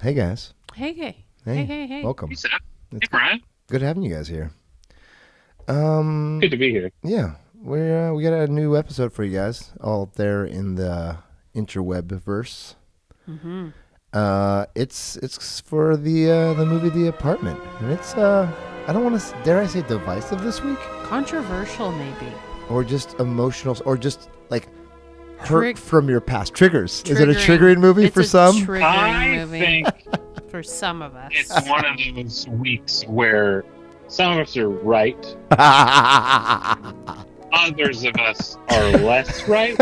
Hey, guys. Hey. Welcome. Hey, Seth. Hey, Mariah. Good having you guys here. Good to be here. Yeah, we got a new episode for you guys all up there in the interwebverse. Mm-hmm. It's for the movie The Apartment, and it's I don't want to dare I say divisive this week, Controversial, maybe. or just emotional, or just like hurt from your past. Triggers. Is it a triggering movie for some? I think for some of us. it's one of those weeks where some of us are right, others of us are less right.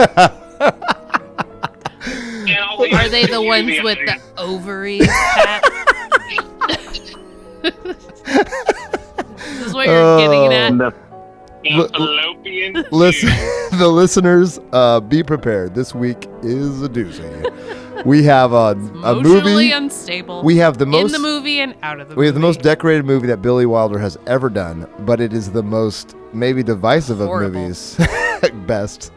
Are they the ones with the ovaries, Pat? This is what you're getting at. The fallopian Listen, the listeners, be prepared. This week is a doozy. We have a movie. Unstable. We have the most in the movie and out of the movie. We have the most decorated movie that Billy Wilder has ever done, but it is the most maybe divisive Horrible. of movies. Best.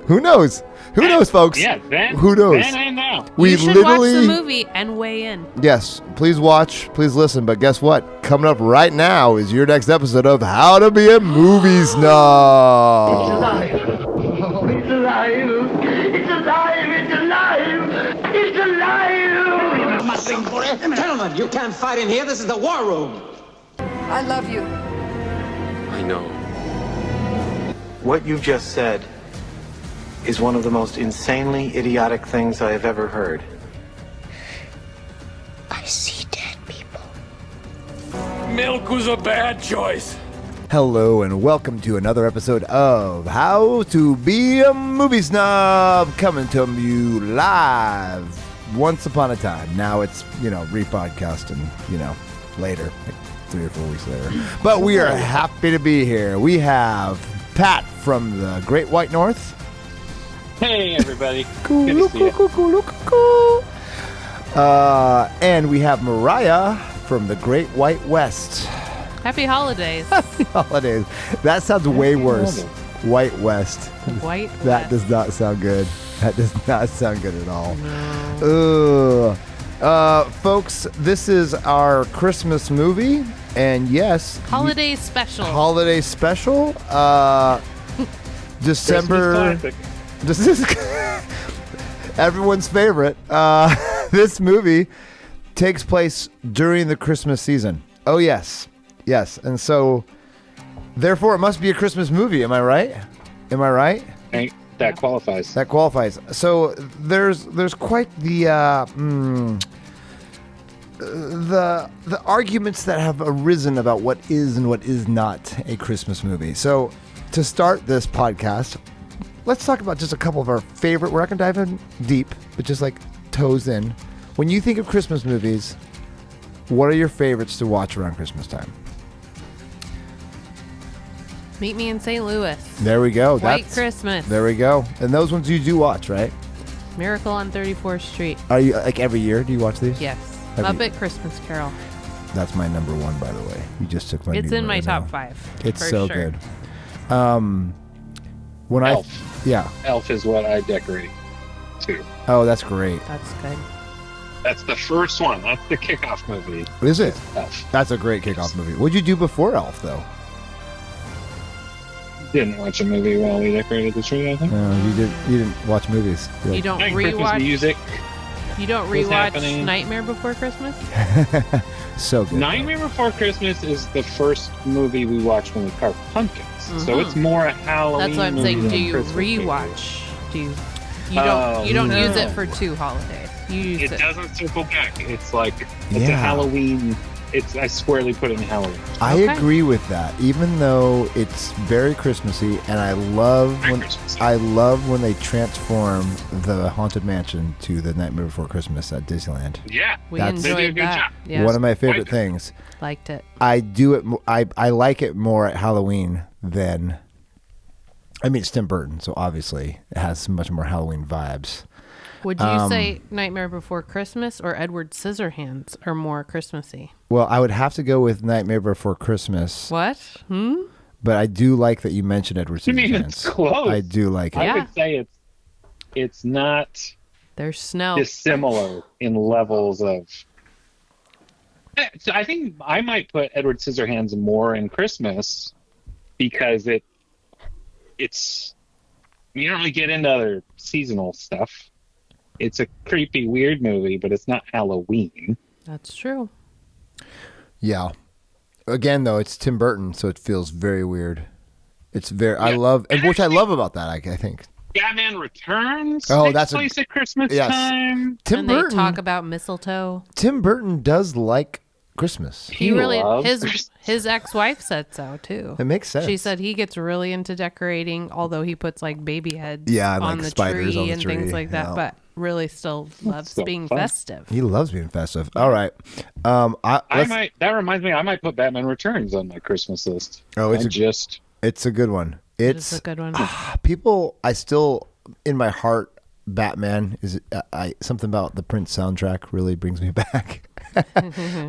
Who knows? Who knows, folks? Yeah, then, who knows? Then I know. We you should literally watch the movie and weigh in. Yes, please watch, please listen. But guess what? Coming up right now is your next episode of How to Be a Movie Snob. It's alive! It's alive! It's alive! It's alive! It's alive! Muttering for it. Gentlemen, you can't fight in here. This is the war room. I love you. I know. What you just said is one of the most insanely idiotic things I have ever heard. I see dead people. Milk was a bad choice. Hello and welcome to another episode of How to Be a Movie Snob, coming to you live once upon a time. Now it's, rebroadcast and, later, like 3 or 4 weeks later. But we are happy to be here. We have Pat from the Great White North. Hey, everybody. Cool. And we have Mariah from the Great White West. Happy holidays. Happy holidays. That sounds way worse. White West. White That West. does not sound good. That does not sound good at all. No. Folks, this is our Christmas movie. And yes. Holiday special. Holiday special. December. This is everyone's favorite. This movie takes place during the Christmas season. Oh, yes. Yes. And so, therefore, it must be a Christmas movie. Am I right? That qualifies. That qualifies. So, there's quite the arguments that have arisen about what is and what is not a Christmas movie. So, to start this podcast, let's talk about just a couple of our favorite. We're not going to dive in deep, but just like toes in. When you think of Christmas movies, what are your favorites to watch around Christmas time? Meet Me in St. Louis. There we go. White Christmas. There we go. And those ones you do watch, right? Miracle on 34th Street. Are you like every year? Do you watch these? Yes. Every- Muppet Christmas Carol. That's my number one, by the way. You just took my. It's in my top 5. It's for so sure. good. When Elf. Elf is what I decorate too. Oh, that's great. That's good. That's the first one. That's the kickoff movie. Is it? Elf. That's a great kickoff movie. What'd you do before Elf, though? Didn't watch a movie while we decorated the tree, I think. No, you didn't watch movies. You don't Christmas rewatch music. You don't What's rewatch happening? Nightmare Before Christmas? So good. Nightmare Before Christmas is the first movie we watched when we carved pumpkins. So it's more a Halloween That's what I'm movie saying. than Do you Christmas movie. rewatch? You Oh, don't no. use it for 2 holidays. You use It it. doesn't circle back. It's like it's a Yeah. Halloween. I squarely put it in Halloween. I Okay. agree with that, even though it's very Christmassy, and I love when they transform the Haunted Mansion to the Nightmare Before Christmas at Disneyland. Yeah, We That's- They do a enjoyed good that. job. Yeah. One of my favorite Liked it. things. Liked it. I do it. I like it more at Halloween than. I mean, it's Tim Burton, so obviously it has much more Halloween vibes. Would you say Nightmare Before Christmas or Edward Scissorhands are more Christmassy? Well, I would have to go with Nightmare Before Christmas, What? but I do like that you mentioned Edward I mean, Scissorhands. it's close. I do like it. Yeah. I would say it's not There's snow. dissimilar in levels of. So I think I might put Edward Scissorhands more in Christmas because it's you don't really get into other seasonal stuff. It's a creepy, weird movie, but it's not Halloween. That's true. Yeah. Again, though, it's Tim Burton, so it feels very weird. It's very. I love, and which I love about that. I think. Batman Returns. That's place at Christmas yes. time. Tim and Burton. They talk about mistletoe. Tim Burton does like Christmas. He really loves his ex-wife said so too. It makes sense. She said he gets really into decorating, although he puts like baby heads and, on like, the spiders tree on the and tree. things like that, Yeah. but really still loves so being fun. festive. He loves being festive. All right. That reminds me, I might put Batman Returns on my Christmas list. Oh, it's a good one. It's a good one. People. I still in my heart. Batman is something about the Prince soundtrack really brings me back.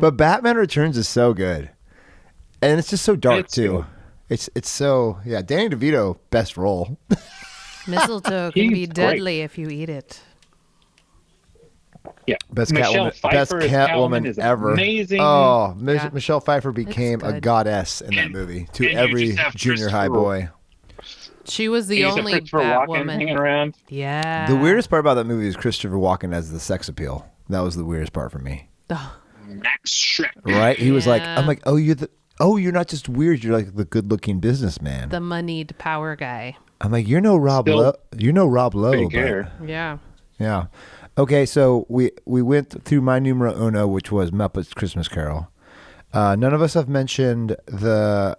But Batman Returns is so good, and it's just so dark too. Good. It's so Danny DeVito, best role. Mistletoe can be He's deadly if you eat it. Yeah, Best Michelle Catwoman, Pfeiffer best as Catwoman Catwoman is ever. amazing. Oh, Yeah. Michelle Pfeiffer became a good. goddess in that movie to and you every just have junior high Christopher- boy. She was the You just have only Christopher Walken hanging Batwoman. around. Yeah. The weirdest part about that movie is Christopher Walken as the sex appeal. That was the weirdest part for me. Max Shrek. Right? He was like, Yeah. I'm like, you're not just weird. You're like the good-looking businessman. The moneyed power guy. I'm like, you're no Rob Still Lowe. You're no Rob Lowe. Big but- hair. Yeah. Yeah. Okay, so we went through my numero uno, which was Muppets Christmas Carol. None of us have mentioned the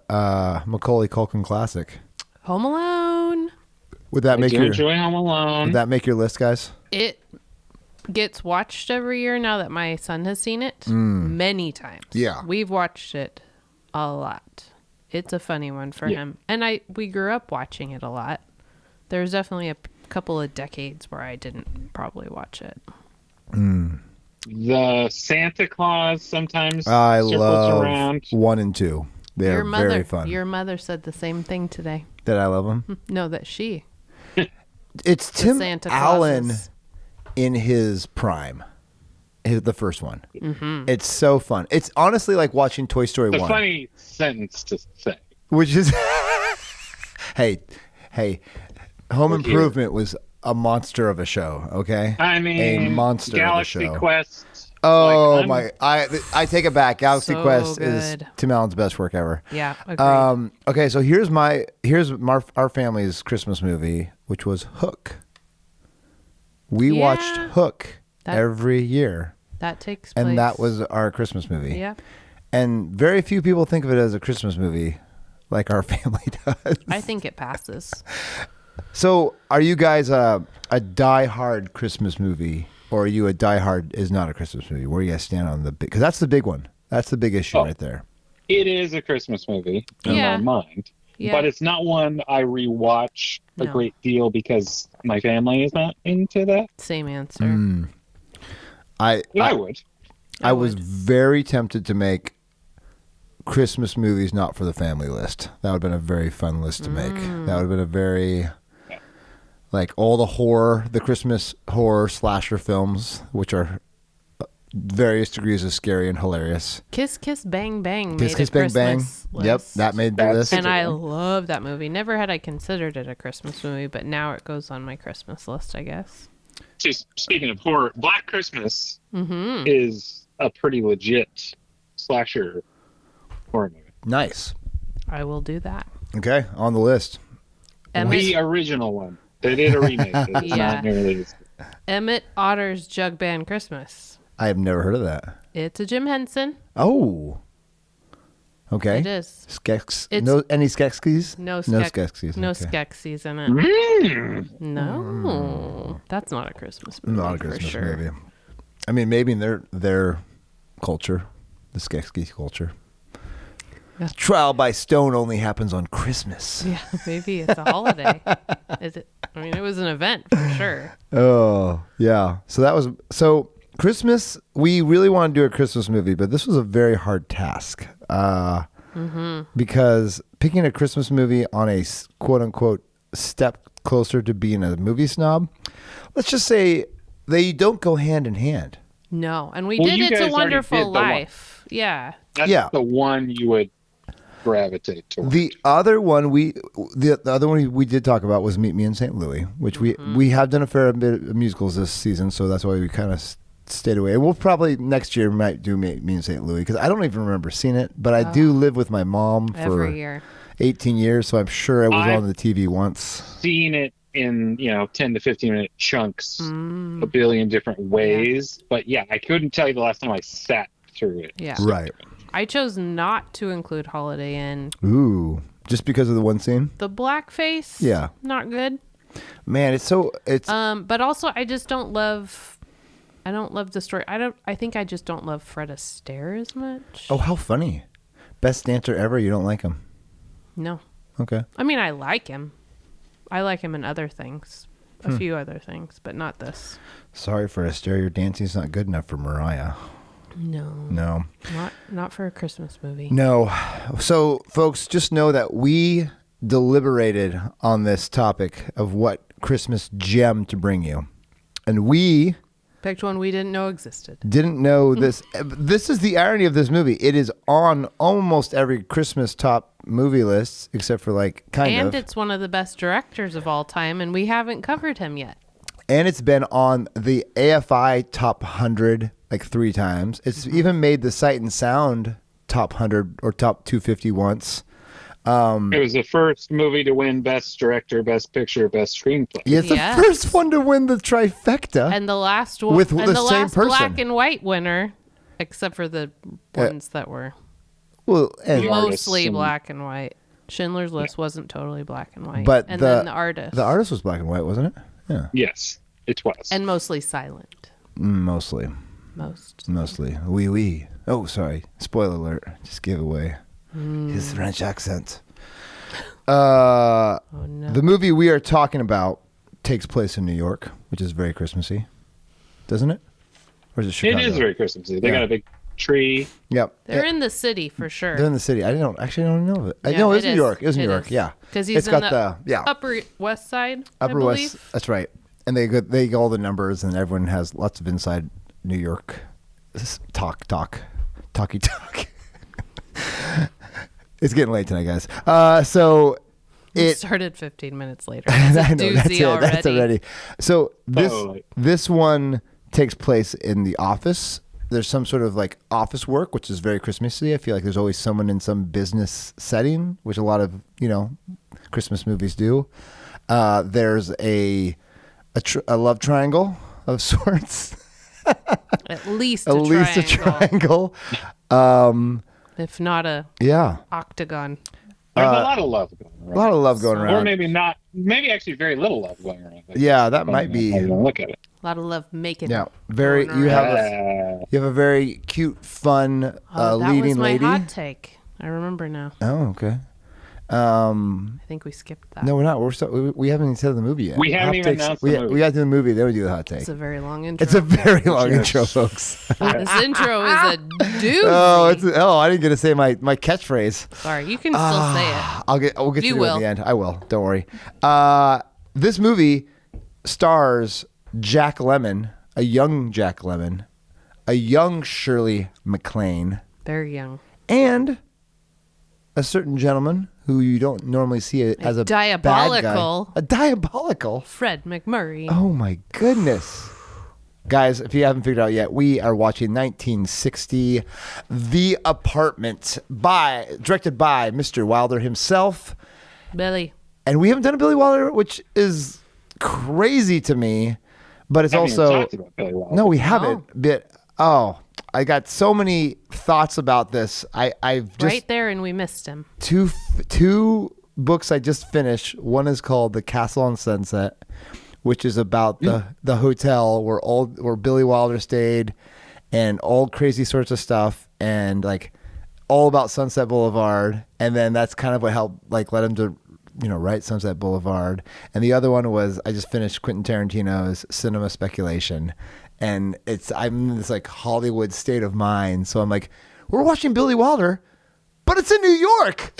Macaulay Culkin classic. Home Alone. Would that I make do your enjoy Home Alone. Would that make your list, guys? It gets watched every year now that my son has seen it many times. Yeah. We've watched it a lot. It's a funny one for him. And we grew up watching it a lot. There's definitely a couple of decades where I didn't probably watch it. The Santa Claus sometimes I circles love around. 1 and 2. They're very fun. Your mother said the same thing today. Did I love them? No, that she. It's Tim Santa Allen Clauses. in his prime. The first one. Mm-hmm. It's so fun. It's honestly like watching Toy Story It's a 1. funny sentence to say. Which is, hey, Home We're here. Improvement was a monster of a show. Okay, I mean, a monster Galaxy of a show. Quest. Oh like, I take it back. Galaxy So Quest is good. Tim Allen's best work ever. Yeah, agreed. Okay, so here's our family's Christmas movie, which was Hook. We Yeah. watched Hook That- every year, that takes place. and that was our Christmas movie. Yeah. And very few people think of it as a Christmas movie, like our family does. I think it passes. So, are you guys a die-hard Christmas movie, or are you a die-hard is not a Christmas movie? Where you guys stand on the big? Because that's the big one. That's the big issue right there. It is a Christmas movie in Yeah. my mind, Yeah. but it's not one I rewatch a No. great deal because my family is not into that. Same answer. I would. I was very tempted to make Christmas movies not for the family list. That would have been a very fun list to make. That would have been a very like all the Christmas horror slasher films, which are various degrees of scary and hilarious. Kiss Kiss Bang Bang Kiss made Kiss a Bang Bang. Christmas Yep, list. that made the That's list. And I love that movie. Never had I considered it a Christmas movie, but now it goes on my Christmas list, I guess. Just speaking of horror, Black Christmas is a pretty legit slasher horror movie. Nice. I will do that. Okay, on the list. The original one. They did a remake. It's Yeah. not nearly as Emmett Otter's Jug Band Christmas. I have never heard of that. It's a Jim Henson. Oh. Okay. It is. Skex. It's- No, any Skeksis? No Skeksis. No okay. Skeksis in it. No. That's not a Christmas movie. Not a for Christmas sure. movie. I mean, maybe in their culture, the Skeksis culture. Yeah. Trial by Stone only happens on Christmas. Yeah, maybe it's a holiday. Is it? I mean, it was an event for sure. Oh, yeah. So Christmas, we really want to do a Christmas movie, but this was a very hard task. Because picking a Christmas movie on a quote unquote step closer to being a movie snob, let's just say they don't go hand in hand. No, and we Well, did you It's guys a already Wonderful did the one. Life. Yeah. That's the one you would gravitate toward. The other one we did talk about was Meet Me in St. Louis, which we have done a fair bit of musicals this season, so that's why we kind of stayed away. And we'll probably next year might do Meet Me in St. Louis because I don't even remember seeing it, but I do live with my mom for Every year. 18 years, so I'm sure it was on the TV once. Seen it in 10 to 15 minute chunks a billion different ways, but I couldn't tell you the last time I sat through it. Yeah. Right. I chose not to include Holiday Inn. Ooh, just because of the one scene? The blackface. Yeah. Not good. Man, it's but also I just don't love the story. I think I just don't love Fred Astaire as much. Oh, how funny. Best dancer ever, you don't like him? No. Okay. I mean, I like him. I like him in other things. A few other things, but not this. Sorry for Astaire, your dancing's not good enough for Mariah. No. Not for a Christmas movie. No. So, folks, just know that we deliberated on this topic of what Christmas gem to bring you. And we picked one we didn't know existed. Didn't know this. This is the irony of this movie. It is on almost every Christmas top movie list, except for And it's one of the best directors of all time, and we haven't covered him yet. And it's been on the AFI top 100 3 times. It's even made the Sight and Sound top 100 or top 250 once. It was the first movie to win Best Director, Best Picture, Best Screenplay. Yeah, it's the first one to win the trifecta. And the last one with and the the same last person. black and white winner, except for the ones that were mostly black and white. Schindler's List wasn't totally black and white. But then the artist. The artist was black and white, wasn't it? Yeah. Yes, it was. And mostly silent. Mostly. Oui. Oh, sorry. Spoiler alert. Just gave away his French accent. No. The movie we are talking about takes place in New York, which is very Christmassy, doesn't it? Or is it Chicago? It is very Christmassy. They got a big tree. Yep. They're in the city for sure. They're in the city. I don't know of it. I know it's New York. It was New York. Yeah. Because he's got the Upper West Side. Upper West. That's right. And they go all the numbers, and everyone has lots of inside New York talky talk. It's getting late tonight, guys. So it started 15 minutes later. I know, That's already. So this one takes place in the office. There's some sort of office work, which is very Christmassy. I feel like there's always someone in some business setting, which a lot of Christmas movies do. There's a love triangle of sorts. At least a triangle. If not a octagon. There's a lot of love going around. A lot of love going around. Or maybe not. Maybe actually very little love going around. Yeah, that might be. How you look at it. A lot of love making. Yeah, very. You have a very cute, fun leading lady. That was my hot take. I remember now. Oh, okay. I think we skipped that. No, we're not. We haven't even said the movie yet. We haven't even announced the movie. We got to do the movie, then we do the hot take. It's a very long intro. It's a very long intro, folks. This intro is a doozy. I didn't get to say my catchphrase. Sorry, you can still say it. We'll get to it at the end. I will. Don't worry. This movie stars Jack Lemmon, a young Jack Lemmon, a young Shirley MacLaine, very young, and a certain gentleman who you don't normally see as a diabolical, bad guy. A diabolical Fred McMurray. Oh my goodness. Guys, if you haven't figured out yet, we are watching 1960 The Apartment directed by Mr. Wilder himself. Billy. And we haven't done a Billy Wilder, which is crazy to me, but it's also no, we haven't. But I got so many thoughts about this. I've just right there, and we missed him. Two books I just finished. One is called The Castle on Sunset, which is about the hotel where Billy Wilder stayed, and all crazy sorts of stuff, and all about Sunset Boulevard. And then that's kind of what helped led him to write Sunset Boulevard. And the other one was I just finished Quentin Tarantino's Cinema Speculation. And I'm in this Hollywood state of mind. So I'm we're watching Billy Wilder, but it's in New York.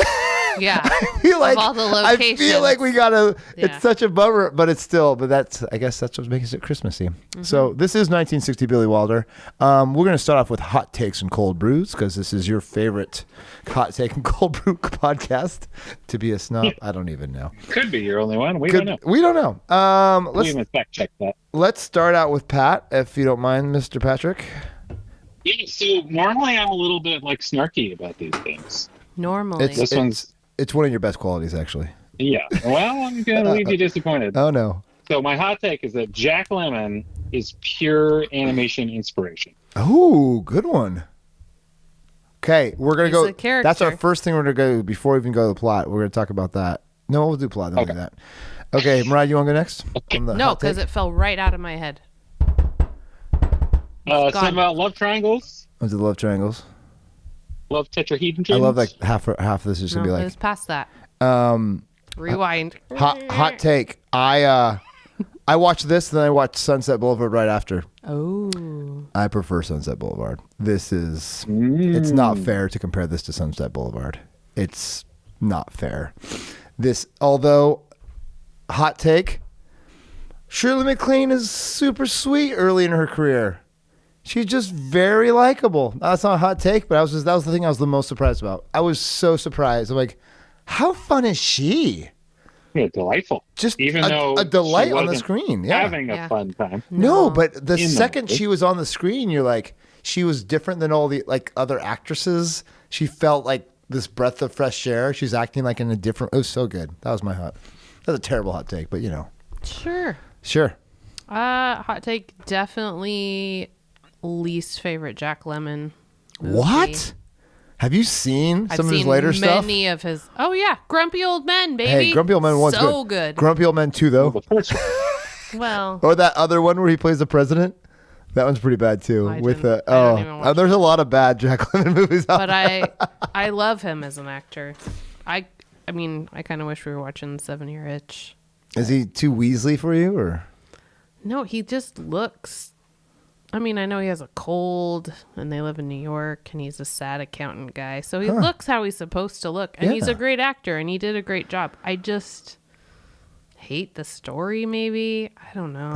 Yeah. I feel like all the I feel like we gotta. Yeah. It's such a bummer, but it's still. But I guess that's what makes it Christmassy. So this is 1960 Billy Wilder. We're gonna start off with hot takes and cold brews because this is your favorite hot take and cold brew podcast. To be a snob, I don't even know. Could be your only one. We don't know. We don't know. Let's even fact check that. Let's start out with Pat, if you don't mind, Mr. Patrick. Yeah, so normally I'm a little bit like snarky about these things. Normally. It's one of your best qualities, actually. Yeah. Well, I'm going to leave you disappointed. Oh, no. So my hot take is that Jack Lemmon is pure animation inspiration. Oh, good one. Okay, we're going to go. He's a character. That's our first thing we're going to go before we even go to the plot. We're going to talk about that. No, we'll do plot. Then we'll do that. Okay, Mariah, you want to go next? No, because it fell right out of my head. Something about love triangles. Was it love triangles? Love tetrahedrons. I love like half of this is No, gonna be it like was past that. Rewind. hot take. I watched this, then I watched Sunset Boulevard right after. Oh. I prefer Sunset Boulevard. This is it's not fair to compare this to Sunset Boulevard. It's not fair. This, although hot take, Shirley MacLaine is super sweet early in her career. She's just very likable. That's not a hot take, but that was the thing I was the most surprised about. I was so surprised. I'm like, how fun is she? Yeah, delightful. Just even though a delight on the screen. Yeah. Having a fun time. No, but the second she was on the screen, you're like, she was different than all the like other actresses. She felt like this breath of fresh air. She's acting like in a different. It was so good. That was my hot. That's a terrible hot take, but you know. Sure. Hot take, definitely least favorite Jack Lemmon movie. What? Have you seen some of his later stuff? I've seen many of his. Oh yeah, Grumpy Old Men, baby. Hey, Grumpy Old Men 1's so good. Grumpy Old Men 2 though. Well. Or that other one where he plays the president. That one's pretty bad too. I don't even watch there's a lot of bad Jack Lemmon movies out But there. I love him as an actor. I mean, I kind of wish we were watching 7-Year Itch. Is he too Weasley for you, or? No, he just looks. I mean, I know he has a cold, and they live in New York, and he's a sad accountant guy, so he looks how he's supposed to look, and he's a great actor, and he did a great job. I just hate the story. Maybe I don't know.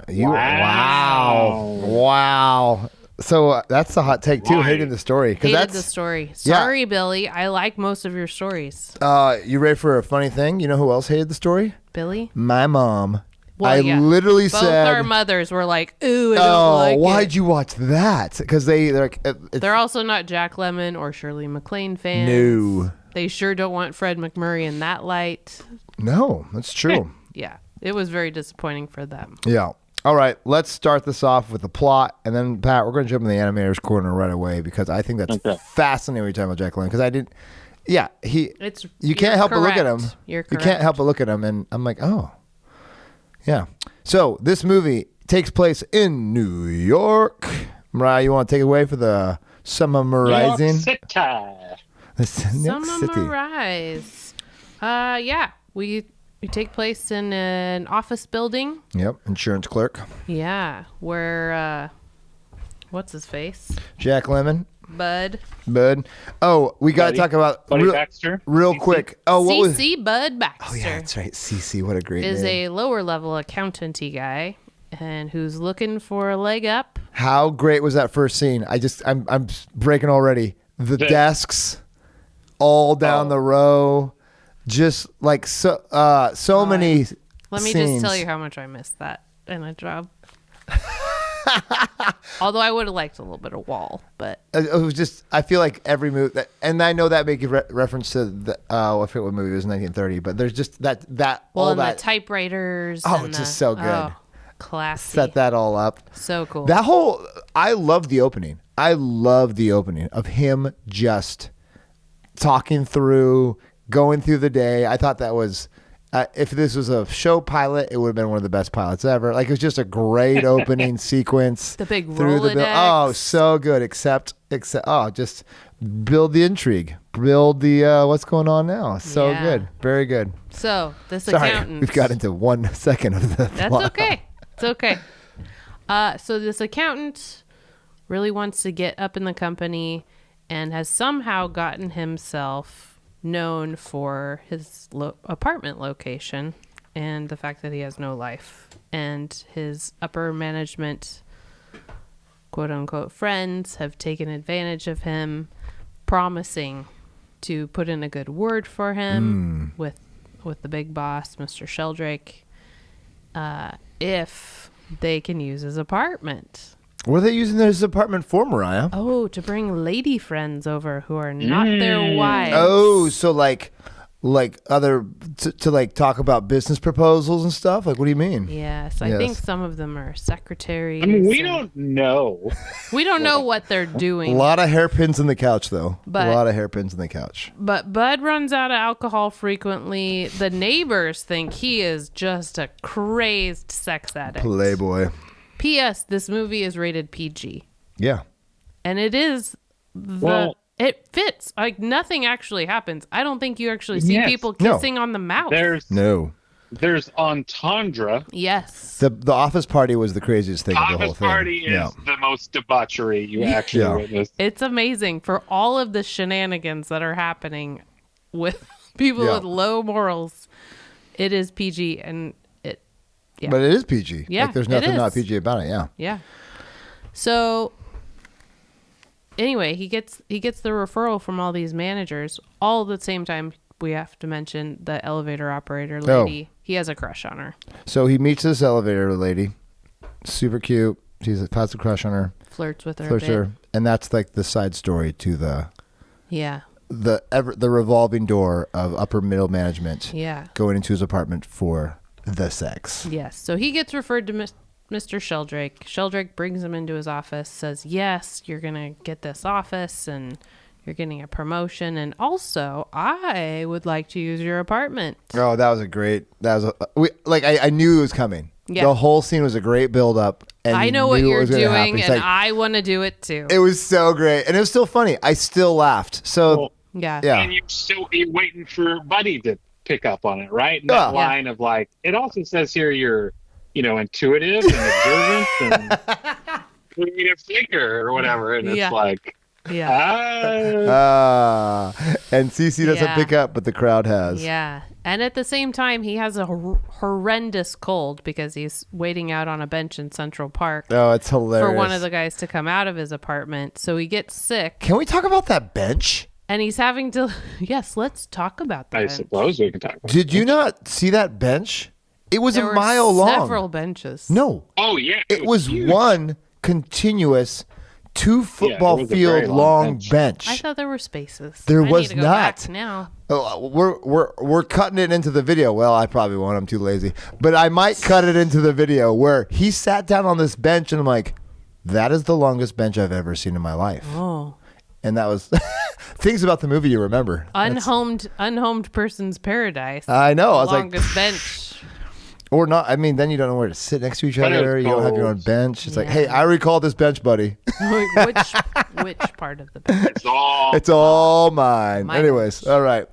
Oh, wow. So that's the hot take too. Hating the story. Hated the story. Sorry, Billy. I like most of your stories. You ready for a funny thing? You know who else hated the story? Billy? My mom. Well, literally both said. Both our mothers were like, "Ooh, I don't like it." Why'd you watch that? Because they're like, they're also not Jack Lemmon or Shirley MacLaine fans. No. They sure don't want Fred McMurray in that light. No, that's true. Yeah, it was very disappointing for them. Yeah. All right, let's start this off with the plot, and then Pat, we're going to jump in the animator's corner right away because I think that's fascinating when you're talking about Jack Lemmon because I didn't. Yeah, you can't help but look at him. You're correct. You can't help but look at him, and I'm like, oh. Yeah. So this movie takes place in New York. Mariah, you want to take it away for the summarizing? Summarize. Yeah. We take place in an office building. Yep. Insurance clerk. Yeah. Where, what's his face? Jack Lemmon. Bud. Oh, we got to talk about Buddy Baxter. Real quick. Oh, what was CC Bud Baxter? Oh yeah, that's right. CC, what a great name. Is a lower level accountancy guy and who's looking for a leg up. How great was that first scene? I'm breaking already. The desks all down the row. Just like so many Let me scenes. just tell you how much I missed that in a job. Although I would have liked a little bit of wall, but it was just. I feel like every movie, and I know that make a reference to the. I forget what movie it was, 1930. But there's just that. Well, all and that the typewriters. Oh, and it's just so good. Oh, classy. Set that all up. So cool. That whole. I love the opening. I love the opening of him just talking through, going through the day. I thought that was. If this was a show pilot, it would have been one of the best pilots ever. Like, it was just a great opening sequence. The big through Rolodex. Oh, so good. Except, just build the intrigue. Build the what's going on now. So good. Very good. So, this Sorry, accountant. we've got into 1 second of the That's plot. okay. It's okay. So, this accountant really wants to get up in the company and has somehow gotten himself known for his apartment location and the fact that he has no life. And his upper management, quote unquote, friends have taken advantage of him, promising to put in a good word for him with the big boss, Mr. Sheldrake, if they can use his apartment. What are they using his apartment for, Mariah? Oh, to bring lady friends over who are not their wives. Oh, so like other to like talk about business proposals and stuff. Like, what do you mean? Yes, I think some of them are secretaries. I mean, we don't know. We don't know what they're A doing. lot of hairpins in the couch, though. But- a lot of hairpins in the couch. But Bud runs out of alcohol frequently. The neighbors think he is just a crazed sex addict. Playboy. P.S. This movie is rated PG. Yeah. And it is it fits. Like, nothing actually happens. I don't think you actually see people kissing on the mouth. There's entendre. Yes. The office party was the craziest thing of the whole Office thing. party is the most debauchery you actually witnessed. It's amazing for all of the shenanigans that are happening with people with low morals. It is PG and But it is PG. Yeah, like, there's it nothing is. not PG about it. Yeah. Yeah. So anyway, he gets the referral from all these managers. All at the same time, we have to mention the elevator operator lady. He has a crush on her. So he meets this elevator lady, super cute. He's has a crush on her. Flirts with her. And that's like the side story to the revolving door of upper middle management. Yeah. Going into his apartment for the sex. Yes. So he gets referred to Mr. Sheldrake. Sheldrake brings him into his office, says, yes, you're going to get this office and you're getting a promotion. And also, I would like to use your apartment. Oh, that was I knew it was coming. Yeah. The whole scene was a great build up. And I know what you're doing, and I want to do it too. It was so great. And it was still funny. I still laughed. So, yeah. And you're waiting for Buddy to pick up on it, right? And that line of like, it also says here you're, intuitive and observant and creative thinker or whatever. And it's like, and Cece doesn't pick up, but the crowd has. Yeah. And at the same time, he has a horrendous cold because he's waiting out on a bench in Central Park. Oh, it's hilarious. For one of the guys to come out of his apartment. So he gets sick. Can we talk about that bench? And he's having to... Yes, let's talk about that. I suppose we can talk about Did you not see that bench? It was there a mile long. Several benches. No. Oh, yeah. It was huge. One continuous 2 football field long bench. I thought there were spaces. There I was need to go not. Back now. Oh, we're cutting it into the video. Well, I probably won't. I'm too lazy. But I might cut it into the video where he sat down on this bench and I'm like, that is the longest bench I've ever seen in my life. Oh. And that was things about the movie you remember. Unhomed person's paradise. I know. I was longest like, bench. Or not. I mean, then you don't know where to sit next to each other. You don't have your own bench. It's like, hey, I recall this bench, buddy. Which part of the bench? It's all mine. My Anyways, bench. all right.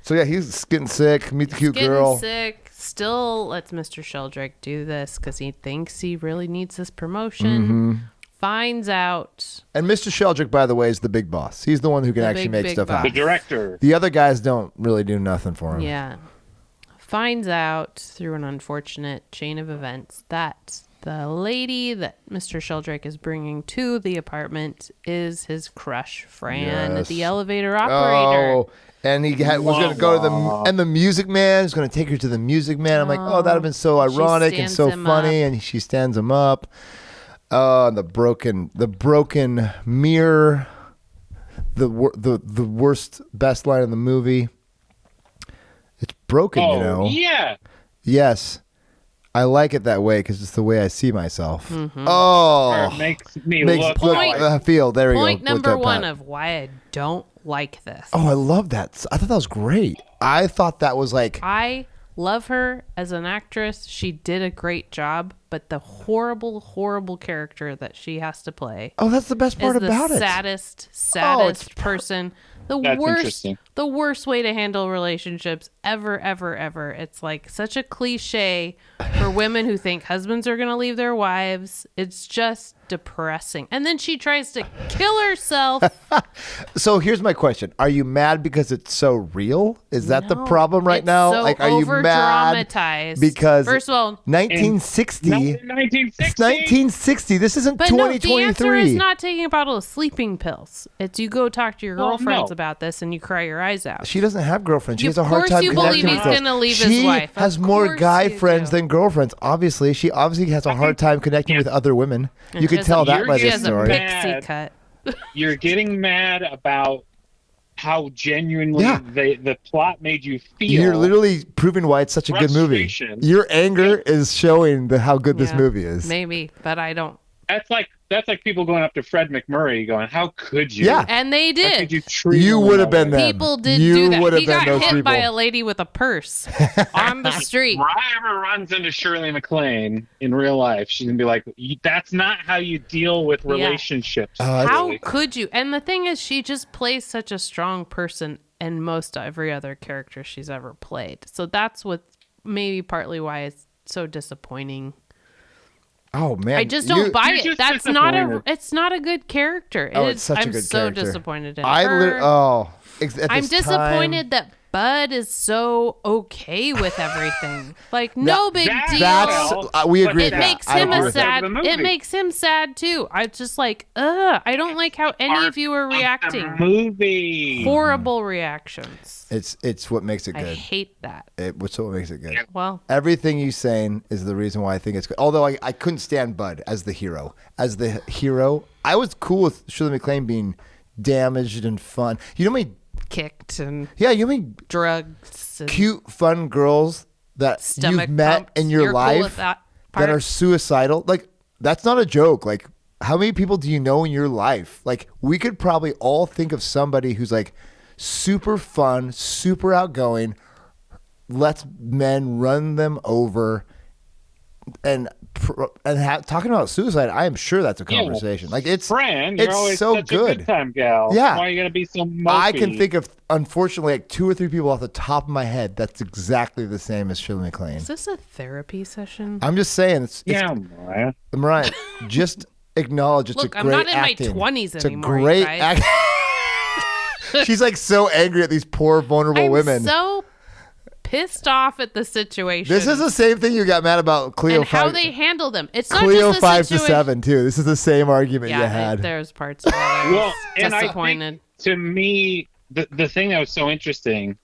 So yeah, he's getting sick. Meet the cute girl. Sick. Still lets Mr. Sheldrake do this because he thinks he really needs this promotion. Mm-hmm. Finds out. And Mr. Sheldrake, by the way, is the big boss. He's the one who can actually make stuff happen. The director. The other guys don't really do nothing for him. Yeah. Finds out through an unfortunate chain of events that the lady that Mr. Sheldrake is bringing to the apartment is his crush, Fran, the elevator operator. Oh, and he was going to go to the Music Man. He's going to take her to the Music Man. I'm like, oh, that would have been so ironic and so funny. And she stands him up. And the broken mirror, the worst, best line in the movie. It's broken, Yeah. Yes. I like it that way because it's the way I see myself. Mm-hmm. Oh. It makes me feel. There we go. Point number one of why I don't like this. Oh, I love that. I thought that was great. I thought that was like... I love her as an actress. She did a great job, but the horrible, horrible character that she has to play... Oh, that's the best part about it. Saddest person. The worst way to handle relationships ever, ever, ever. It's like such a cliche for women who think husbands are going to leave their wives. It's just depressing. And then she tries to kill herself. So here's my question. Are you mad because it's so real? Is that the problem right now? So like, are you mad dramatized? because first of all, 1960? 1960. It's 1960. This isn't but 2023. no, the answer is not taking a bottle of sleeping pills. It's you go talk to your girlfriends about this and you cry your eyes out. She doesn't have girlfriends. She has a Of hard course time you connecting believe with he's girls. gonna leave She his wife. has Of more course guy you friends do. than girlfriends. Obviously, she obviously has a hard time connecting with other women. And You she could has tell a- that by she this has story. a pixie cut. You're getting mad about how genuinely the plot made you feel. You're literally proving why it's such a good movie. Frustration. Your anger is showing how good this Yeah, movie is. Maybe, but I don't. That's like people going up to Fred McMurray going, "How could you?" Yeah. And they How could did. you treat You him would have that been way? them. People did You do that. would have He been got those hit by people. a lady with a purse on the street. Mariah runs into Shirley MacLaine in real life. She's gonna be like, "That's not how you deal with relationships." How could you? And the thing is, she just plays such a strong person in most every other character she's ever played. So that's what maybe partly why it's so disappointing. Oh man, I just don't buy you're it. just That's not a. disappointed. It's not a good character. Oh, It it's is- such a I'm good so character. disappointed in I her. I'm at this disappointed time, that Bud is so okay with everything. Like no big that- deal. That's we agree. It with that. makes I him agree a with that. sad. The movie. It makes him sad too. I just like, I don't like how any of you are reacting. Movie. Horrible reactions. It's what makes it I good. hate that. It's what makes it good. Well, Everything you saying is the reason why I think it's good. Although I couldn't stand Bud as the hero. As the hero, I was cool with Shirley MacLaine being damaged and fun. You know how many? kicked and Yeah, you know how many drugs. And cute, fun girls that stomach you've met pumped. in your You're cool life with that that part? are suicidal? Like, that's not a joke. Like, how many people do you know in your life? Like, we could probably all think of somebody who's like super fun, super outgoing, lets men run them over, and talking about suicide. I am sure that's a conversation. Like, it's Fran, you're it's always so such good. a good time gal. Yeah. Why are you gonna be so mopey? I can think of, unfortunately, like 2 or 3 people off the top of my head that's exactly the same as Shirley MacLaine. Is this a therapy session? I'm just saying, Mariah. Mariah, just acknowledge it's Look, a I'm great not in acting. my 20s It's anymore, a you great guys. She's like so angry at these poor, vulnerable I'm women. so pissed off at the situation. This is the same thing you got mad about Cleo and how 5. they handle them. It's not Cleo just a 5 to situation. 7 too. This is the same argument you Yeah, had. there's parts of it I was Well, and I disappointed. think, to me, the thing that was so interesting,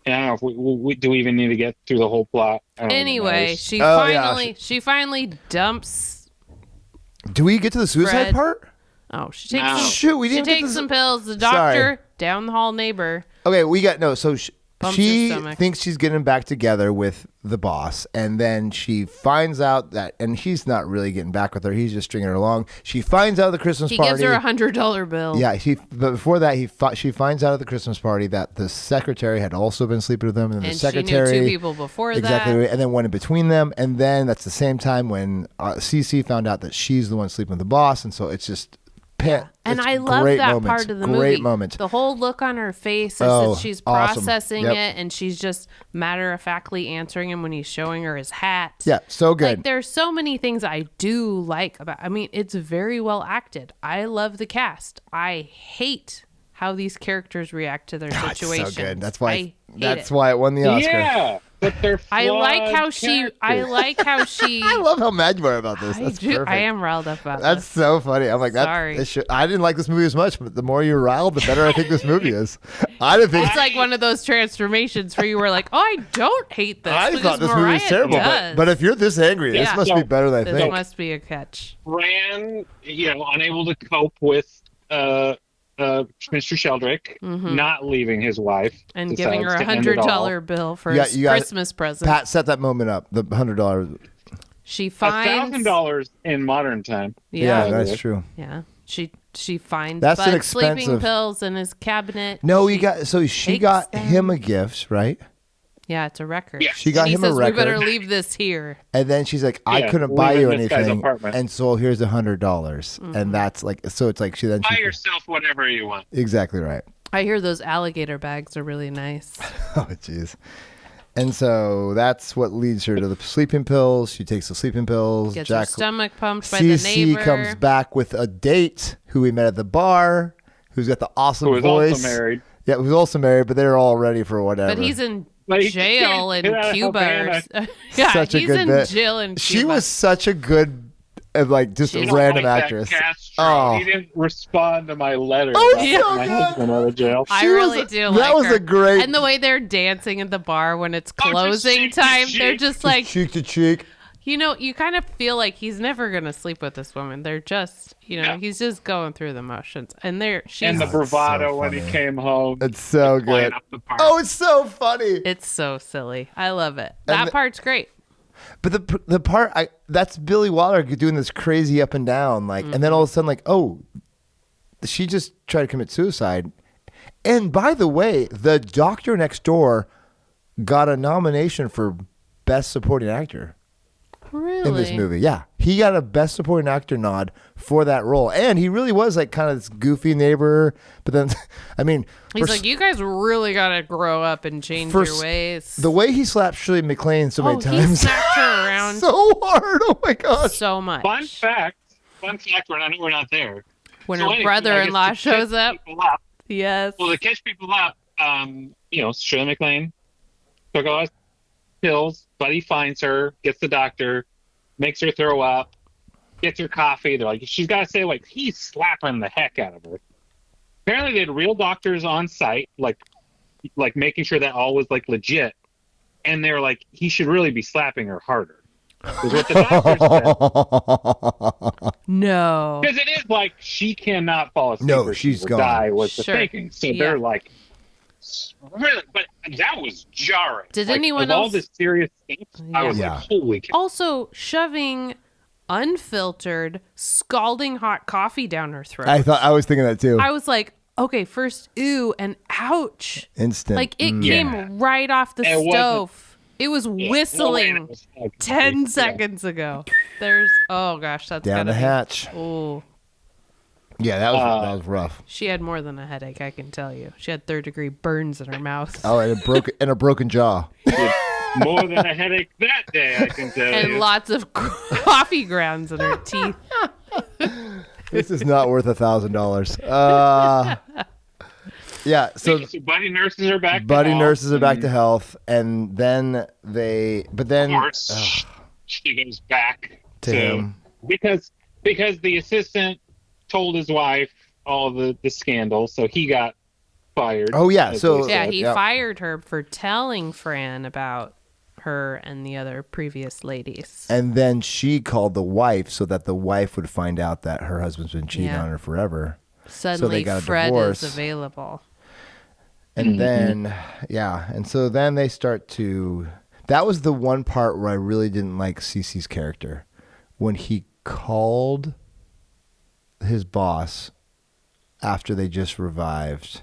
and I don't know if we do we even need to get through the whole plot. I don't even know. Anyway, she Oh, yeah. finally dumps. Do we get to the suicide Fred. part? Oh, she takes No. some, Shoot, we she didn't get takes to some the- pills. The Sorry. doctor, down the hall neighbor. Okay, we got no. So Bumps she her stomach. thinks she's getting back together with the boss, and then she finds out that, and he's not really getting back with her. He's just stringing her along. She finds out at the Christmas He party. gives her $100 bill. Yeah, but before that, she finds out at the Christmas party that the secretary had also been sleeping with him, and the And secretary she knew 2 people before exactly, that. and then went in between them, and then that's the same time when CC found out that she's the one sleeping with the boss, and so it's just. And it's I love great that moments, part of the movie. Great moment. The whole look on her face Oh, as if she's awesome. processing Yep. it, and she's just matter-of-factly answering him when he's showing her his hat. Yeah, so good. Like, there's so many things I do like about. I mean, it's very well acted. I love the cast. I hate how these characters react to their God, it's situations. so good. That's I why. hate That's it. why it won the Oscar. Yeah, but they're I like how flawed she. I characters. like how she. I love how mad you are about this. I That's do. perfect. I am riled up about That's this. so funny. I'm like, Sorry. I didn't like this movie as much, but the more you're riled, the better I think this movie is. I didn't think. It's like one of those transformations where you were like, "Oh, I don't hate this." I because thought this movie was Mariah terrible, does. but if you're this angry, this Yeah. must be better than I This think. must be a catch. Fran, unable to cope with Mr. Sheldrick not leaving his wife And giving her decides to end it all. $100 bill for Yeah, his you got it. Christmas present. Pat, set that moment up. The $100. She finds $1,000 in modern time. Yeah, Yeah, that's true. yeah. She finds That's an Bud sleeping expensive- pills in his cabinet. No, she she takes got them. him a gift, right? Yeah, it's a record. Yeah. She got and he him a says, record. "We better leave this here." And then she's like, I Yeah, couldn't buy leave you in this guy's anything, apartment. and so here's $100, Mm-hmm. and that's like, so it's like she then Buy yourself whatever you want. exactly right. I hear those alligator bags are really nice. Oh, jeez. And so that's what leads her to the sleeping pills. She takes the sleeping pills. Gets her stomach pumped by the Cece neighbor. comes back with a date who we met at the bar, who's got the awesome Who was voice. also married. Yeah, who's also married, but they're all ready for whatever. But he's in Like, jail in get out of Cuba. Havana. Yeah, Such a he's good in bit. jail in Cuba. She was such a good, just a You random don't like actress. That Castro. Oh. He didn't respond to my letter. Oh, about so my good. husband out of jail. I She really was- do that like was her. a great- And the way they're dancing at the bar when it's Oh, just closing cheek to time, cheek. they're just like, Cheek to cheek. you know, you kind of feel like he's never going to sleep with this woman. They're just, Yeah. he's just going through the motions. And she's And the bravado so when he funny. came home. It's so playing good. up the part. Oh, it's so funny. it's so silly. I love it. And That part's great. But the part that's Billy Wilder doing this crazy up and down, like, and then all of a sudden, like, oh, she just tried to commit suicide. And by the way, the doctor next door got a nomination for Best Supporting Actor Really? in this movie. Yeah, he got a Best Supporting Actor nod for that role, and he really was like kind of this goofy neighbor. But then, I mean, He's like, you guys really got to grow up and change for your ways. the way he slapped Shirley MacLaine so many he times, smacked her around so hard. Oh my gosh. so much. Fun fact, when I know we're not there. When So her anyway, brother-in-law I guess to shows catch up. people up- Yes. Well, to catch people up, Shirley MacLaine took all his pills. Buddy finds her, gets the doctor, makes her throw up, gets her coffee. They're like, she's got to say, like, he's slapping the heck out of her. Apparently, they had real doctors on site, like making sure that all was like legit. And they were like, he should really be slapping her harder. Is what the doctor said. No. Because it is like she cannot fall asleep No, or she's she will gone. die was the Sure. thinking. So Yeah. they're like, really? But that was jarring. Did Like, anyone of all else- this serious stuff, I was Yeah. like, holy cow. Also, shoving unfiltered, scalding hot coffee down her throat. I was thinking that too. I was like, okay, first, ooh, and ouch. Instant. Like, it Yeah. came right off the It wasn't- stove. It was Yeah, whistling no, it was like- 10 yeah. seconds ago. Oh gosh, that's Down gotta the be- hatch. Oh, Yeah, that was rough. she had more than a headache, I can tell you. She had 3rd-degree burns in her mouth. Oh, and a broken jaw. More than a headache that day, I can tell And you. lots of coffee grounds in her teeth. This is not worth $1,000. Yeah, so So buddy nurses are back. buddy to nurses health, are back and to health, and then Of course, she goes back To him. because the assistant told his wife all the scandal, so he got fired. Oh, yeah, as so- they Yeah, said. he Yeah. fired her for telling Fran about her and the other previous ladies. and then she called the wife so that the wife would find out that her husband's been cheating Yeah. on her forever. Suddenly, got a Fred divorce. is available. And then, yeah, and so then they start to. That was the one part where I really didn't like Cece's character when he called his boss after they just revived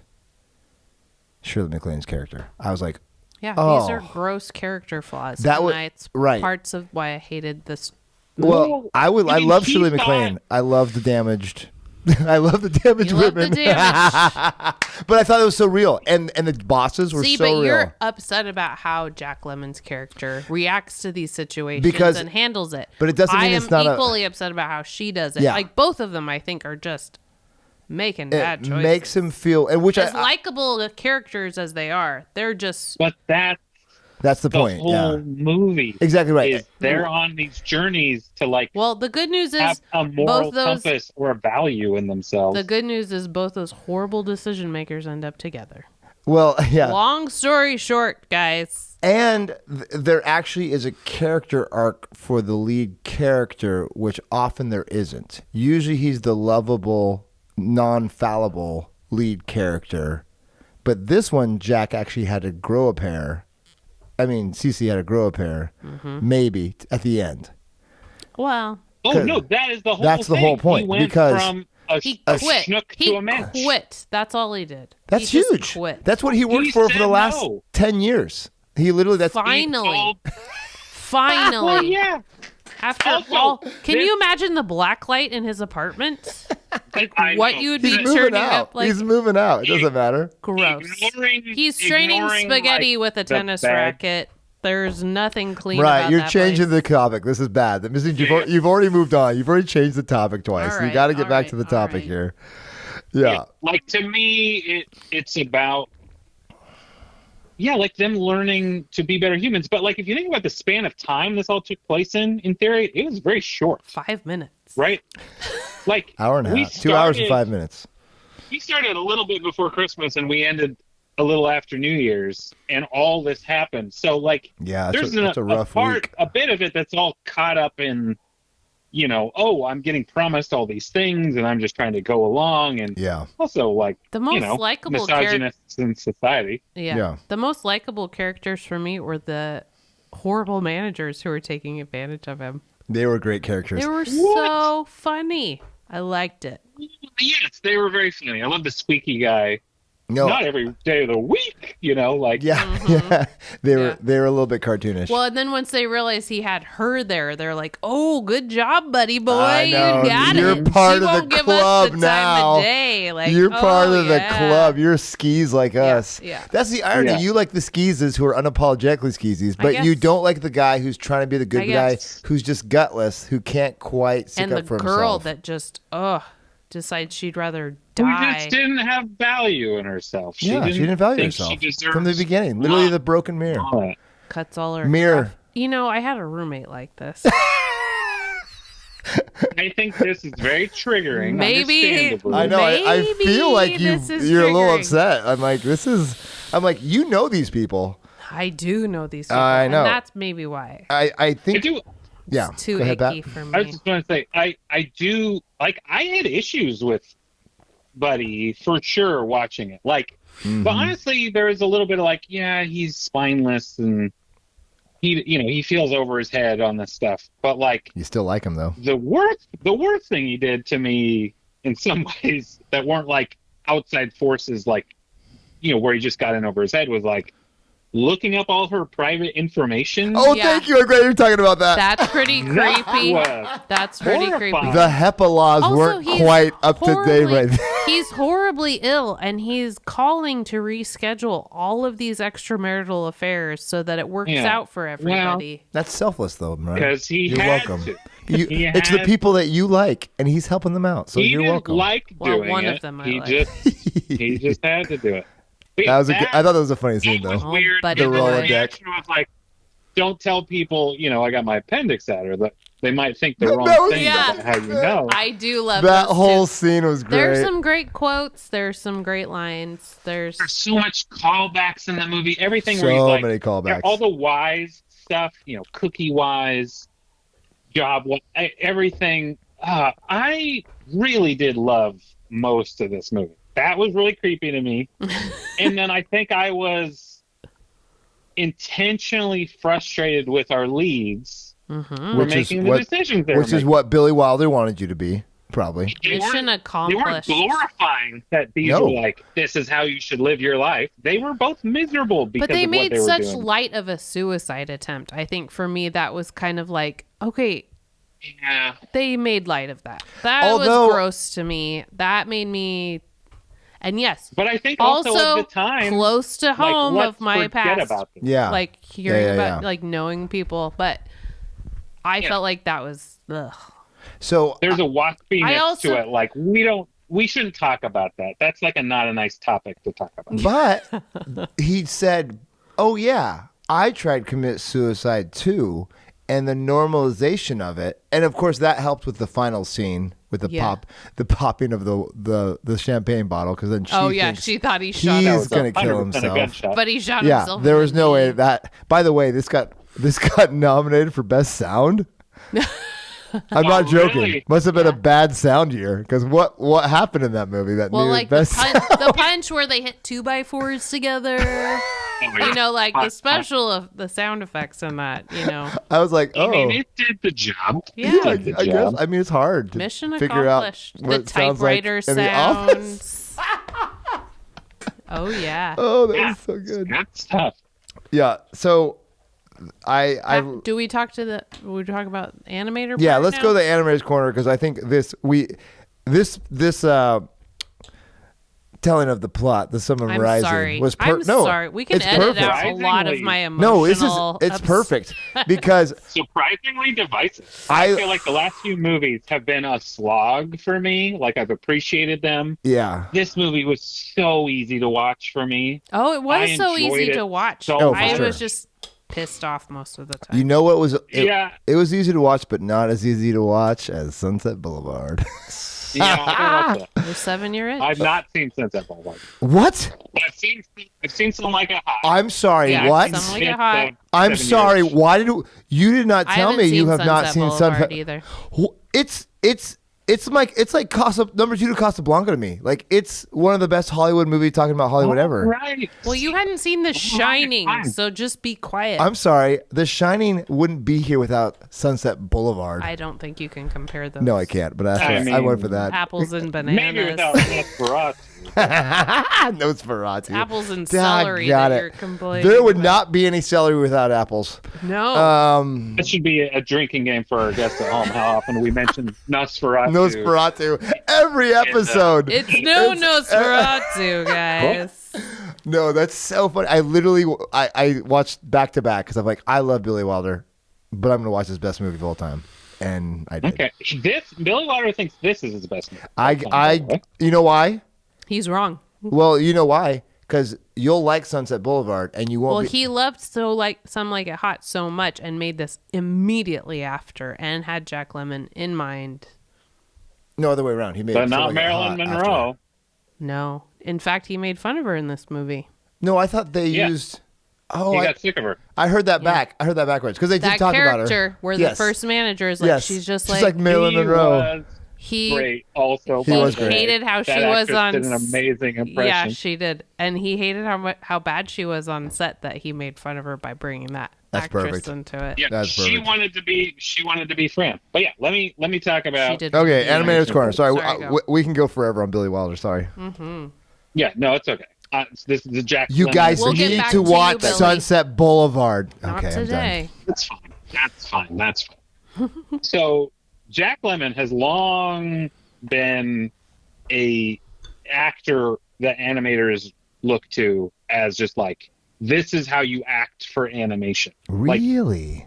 Shirley MacLaine's character. I was like, Yeah, Oh. these are gross character flaws. That and was- it's right. parts of why I hated this. well, I mean, love he Shirley thought- MacLaine. I love the damaged. I love the damaged You love the women. damage. But I thought it was so real, and the bosses were See, so but real. you're upset about how Jack Lemmon's character reacts to these situations Because- and handles it. but it doesn't mean I it's am not a- equally upset about how she does it. Yeah. Like both of them, I think, are just making bad It choices. makes him feel, and which as I likable characters as they are, they're just But that's that's the the point. whole Yeah, movie. exactly right. Is they're on these journeys to like well. The good news have is a moral both those. compass or a value in themselves. The good news is both those horrible decision makers end up together. Well, yeah. Long story short, guys. And there actually is a character arc for the lead character, which often there isn't. Usually he's the lovable, non-fallible lead character. But this one, Jack actually had to grow a pair. I mean, Cece had to grow a pair, maybe, at the end. Well, Oh no, that is the whole. That's the thing. whole point, He went because from a, he a quit. schnook He to a mensch. quit. That's all he did. That's He just huge. Quit. That's what he worked He for said the last no. 10 years. He literally, that's Finally. Oh, Finally. well, yeah. After Also, all, can this- you imagine the black light in his apartment? What you would be He's moving turning out. up like He's moving out. It doesn't matter. gross. He's training spaghetti with a tennis racket. There's nothing clean Right, about you're that changing place. the topic. This is bad. That means you've already moved on. You've already changed the topic twice. All You right, got to get all back right, to the all topic right. here. Yeah. Like, to me, it's about, like them learning to be better humans. But like, if you think about the span of time this all took place in theory, it was very short. 5 minutes. Right? Like, Hour and a half. 2 hours and 5 minutes. We started a little bit before Christmas and we ended a little after New Year's, and all this happened. So, like, Yeah, there's it's a rough week. a bit of it that's all caught up in, I'm getting promised all these things and I'm just trying to go along. And also, like, the most likable misogynists in society. Yeah. The most likable characters for me were the horrible managers who were taking advantage of him. They were great characters. They were so funny. I liked it. Yes, they were very funny. I love the squeaky guy. No. Not every day of the week, like. Yeah. They were a little bit cartoonish. Well, and then once they realized he had her there, they're like, "Oh, good job, buddy boy! I know. You got You're it. part She of won't the give club us the now. Time of day. Like, you're part of the yeah. club. You're skis like us. Yeah. That's the irony. Yeah. You like the skeezes who are unapologetically skeezies, but you don't like the guy who's trying to be the good guy who's just gutless, who can't quite stick and up the for girl himself. that just decides she'd rather Who die. just didn't have value in herself. She didn't value think herself she deserves from the beginning. Literally the broken mirror. love. Cuts all her Mirror. I had a roommate like this. I think this is very triggering. Maybe- understandably. I know. I feel like this is you're a little triggering. upset. I'm like, you know these people. I do know these people. I know. And that's maybe why. I I think. do. Yeah. It's too Go ahead, icky Pat. for me. I was just going to say, I do, like, I had issues with Buddy for sure watching it. Like, but honestly, there is a little bit of like, yeah, he's spineless and he feels over his head on this stuff. But like, You still like him though. the worst thing he did to me in some ways that weren't like outside forces, like, where he just got in over his head, was like looking up all her private information. Oh, Yeah. thank you. I'm glad you're talking about that. That's pretty creepy. That's pretty creepy. horrifying. The HEPA laws Also, weren't he's quite up to date horribly- right there. He's horribly ill, and he's calling to reschedule all of these extramarital affairs so that it works Yeah. out for everybody. That's selfless though, Mariah. Because he You're had welcome. to. You, it's the had- people that you like, and he's helping them out. So he you're didn't welcome. like Well, doing one it. of them I he like. just had to do it. But That was I thought that was a funny scene It was though. Oh, weird. buddy And boy. the Rolodex. reaction was like, don't tell people, I got my appendix out, or that they might think the That wrong was- thing Yeah. about how you know. I do love That those whole too. scene was great. There's some great quotes. There's some great lines. There's There's so much callbacks in the movie. Everything So where he's like, many callbacks. all the wise stuff, cookie wise, job, everything. I really did love most of this movie. That was really creepy to me. And then I think I was intentionally frustrated with our leads for making the decisions they were which is making. what Billy Wilder wanted you to be, probably. They mission weren't accomplished. glorifying that these No. were like, this is how you should live your life. They were both miserable because But they of what made they were such doing. light of a suicide attempt. I think for me that was kind of like, okay, Yeah. they made light of that. That Although- was gross to me. That made me. And yes, But I think also, at the time, close to home let's of my forget past. about this. Yeah. Like hearing Yeah, about yeah. like knowing people, but I felt like that was ugh. So There's a waspiness I also- to it. Like, we shouldn't talk about that. That's like not a nice topic to talk about. but he said, "Oh yeah, I tried to commit suicide too." And the normalization of it, and of course that helped with the final scene with the popping of the champagne bottle, because then thinks she thought he shot he's himself. going to kill 100% a himself. gunshot. But he shot Yeah, himself. there in was the no knee. way that. By the way, this got nominated for best sound. I'm not joking. really? Must have been a bad sound year, because what happened in that movie that Well, needed like the best the punch where they hit 2x4s together. Like the special of the sound effects in that. I was like, I mean, oh. it did the job. Yeah. I It did the guess. job. I mean, it's hard to Mission figure out accomplished. what The it sounds like typewriter in the office. sounds. Oh yeah. Oh, that Yeah. was so good. That's tough. Yeah. So, I Do we talk about animator? yeah. part Let's now? go to the animator's corner, because I think this telling of the plot, the Summer I'm Rising, sorry. was I'm sorry. We can it's edit perfect. out a lot of my No, emotional. it's perfect because Surprisingly divisive. I feel like the last few movies have been a slog for me. Like I've appreciated them. yeah, This movie was so easy to watch for me. Oh, it was I so enjoyed easy it to watch. so I much. was just pissed off most of the time. you know what was Yeah. it was easy to watch, but not as easy to watch as Sunset Boulevard. Yeah, I don't know. You're 7-year itch. I've not seen Sunset Boulevard. What? I've seen Some Like It Hot. I'm sorry. Yeah, what? Some Like It It's, Hot. I'm 7 sorry. years. Why you did not I tell haven't me you seen have not Sunset seen Boulevard Sunset either. It's like number 2 to Casablanca to me. Like it's one of the best Hollywood movies talking about Hollywood ever. Right. Well, you hadn't seen The Shining, so just be quiet. I'm sorry. The Shining wouldn't be here without Sunset Boulevard. I don't think you can compare those. No, I can't. But I I mean, went for that. Apples and Maybe bananas. without Nosferatu. Nosferatu. Apples and Got celery it. that you're complaining There would about. not be any celery without apples. No. That should be a drinking game for our guests at home. How often we mention Nosferatu? Nosferatu. Every episode. It's no Nosferatu, guys. No, that's so funny. I literally I watched back to back because I'm like, I love Billy Wilder, but I'm gonna watch his best movie of all time, and I did. Okay, Billy Wilder thinks this is his best movie. You know why? He's wrong. Well, you know why? Because you'll like Sunset Boulevard, and you won't. Well, he loved Some Like It Hot so much and made this immediately after and had Jack Lemmon in mind. No other way around. He made, But Some not Like It Marilyn Hot Monroe. after. No. In fact, he made fun of her in this movie. No, I thought they used. Oh, He got sick of her. I heard that back. I heard that backwards because they did That talk about her. character where Yes. the first manager is like, Yes. she's just She's like, like Marilyn He Monroe. was he great. Also, He by was the way. great. hated how That she was actress on did an amazing impression. Yeah, she did. And he hated how bad she was on set that he made fun of her by bringing that That's actress perfect. into it. Yeah, That's she perfect. wanted to be Fran. But yeah, let me talk She about. did. Okay, Animator's Corner. Sorry, Sorry, go. we can go forever on Billy Wilder. Sorry. Yeah, no, it's okay. This is the Jack. You Lemmon. guys We'll get need back to to you, watch Billy. Sunset Boulevard. Not Okay, today. That's fine. That's fine. So Jack Lemmon has long been a actor that animators look to as just like, this is how you act for animation. I'm done. Like, Really?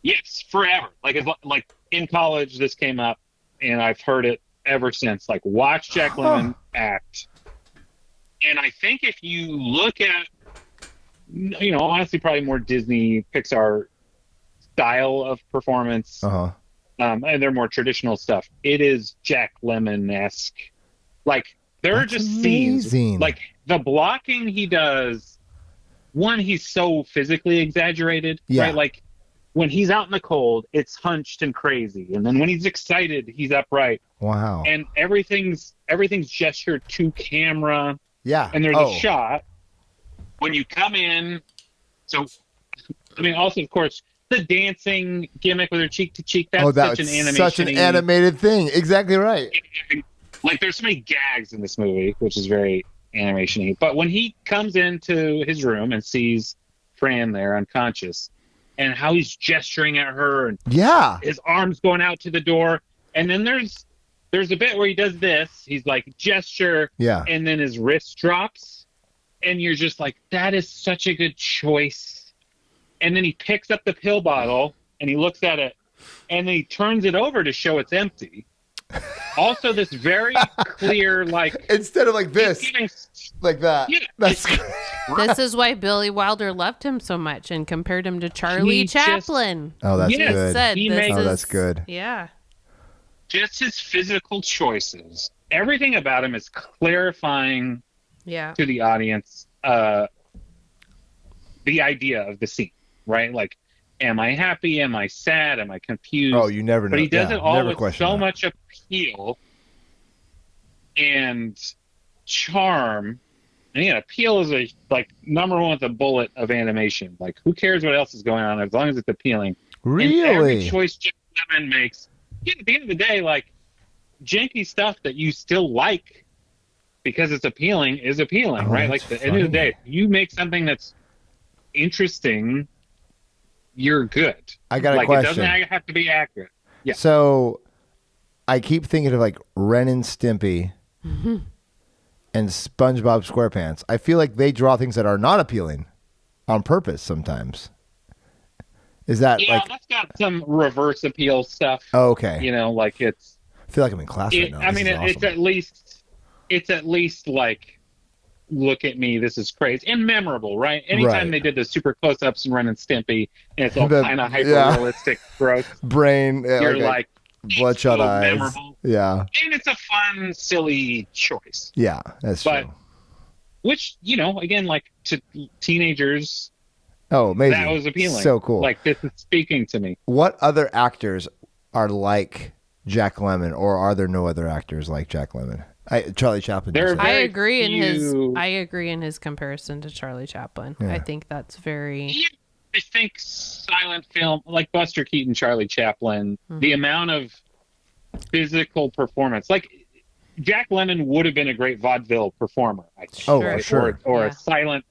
yes, forever. Like in college, this came up, and I've heard it ever since. Like, watch Jack Lemmon act. And I think if you look at, honestly, probably more Disney, Pixar style of performance, and their more traditional stuff, it is Jack Lemmon-esque. Like, there are That's just amazing. scenes, like the blocking he does. One, he's so physically exaggerated, Yeah. right? Like, when he's out in the cold, it's hunched and crazy, and then when he's excited, he's upright, Wow. and everything's gestured to camera. Yeah. And there's a shot when you come in. So, I mean, also, of course, the dancing gimmick with her cheek to cheek. That's That such an was animation. such an animated thing. Exactly right. Like, there's so many gags in this movie, which is very animation-y. But when he comes into his room and sees Fran there unconscious, and how he's gesturing at her, and Yeah. his arms going out to the door, and then there's a bit where he does this. He's like gesture, Yeah. and then his wrist drops, and you're just like, that is such a good choice. And then he picks up the pill bottle and he looks at it, and then he turns it over to show it's empty. Also, this very clear, like, Instead of like this, giving- like that. Yeah, That's This is why Billy Wilder loved him so much and compared him to Charlie He just- Chaplin. Oh, that's Yes. good. Said He this makes- Oh, is- that's good. Yeah. just his physical choices. Everything about him is clarifying Yeah. to the audience the idea of the scene, right? Like, am I happy? Am I sad? Am I confused? Oh, you never know. But he does Yeah, it all never with question so that. much appeal and charm. And yeah, appeal is number one with a bullet of animation. Like, who cares what else is going on as long as it's appealing? And every Really? choice Jack Lemmon makes, at the end of the day, like, janky stuff that you still like because it's appealing is appealing, Oh, right? that's Like, at the end of the day, if you make something that's interesting, you're good. I got a Like, question. it doesn't have to be accurate. Yeah. So, I keep thinking of like Ren and Stimpy and SpongeBob SquarePants. I feel like they draw things that are not appealing on purpose sometimes. Is that that's got some reverse appeal stuff. Oh, okay. You know, like it's. I feel like I'm in class right now. I mean, it's at least like, look at me, this is crazy and memorable, right? Anytime they did the super close-ups and Ren and Stimpy, and it's all kind of hyper-realistic growth. Brain, you're like bloodshot eyes. Memorable. Yeah, and it's a fun, silly choice. Yeah, that's true. Which, you know, again, like to teenagers. Oh, amazing! That was appealing. So cool. Like this is speaking to me. What other actors are like Jack Lemmon, or are there no other actors like Jack Lemmon? Charlie Chaplin. I agree in his comparison to Charlie Chaplin. Yeah. I think that's very. I think silent film, like Buster Keaton, Charlie Chaplin, the amount of physical performance, like Jack Lemmon would have been a great vaudeville performer. I think, for sure. Or a silent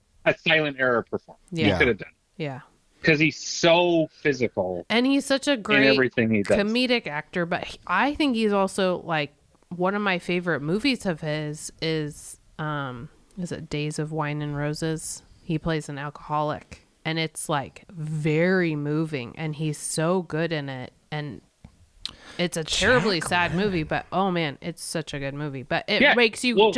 era performer. Yeah. He could have done. Yeah. Because he's so physical, and he's such a great in everything he does. Comedic actor. But I think he's also like one of my favorite movies of his is it Days of Wine and Roses? He plays an alcoholic, and it's like very moving, and he's so good in it. And it's a terribly sad movie, but oh man, it's such a good movie. But it makes you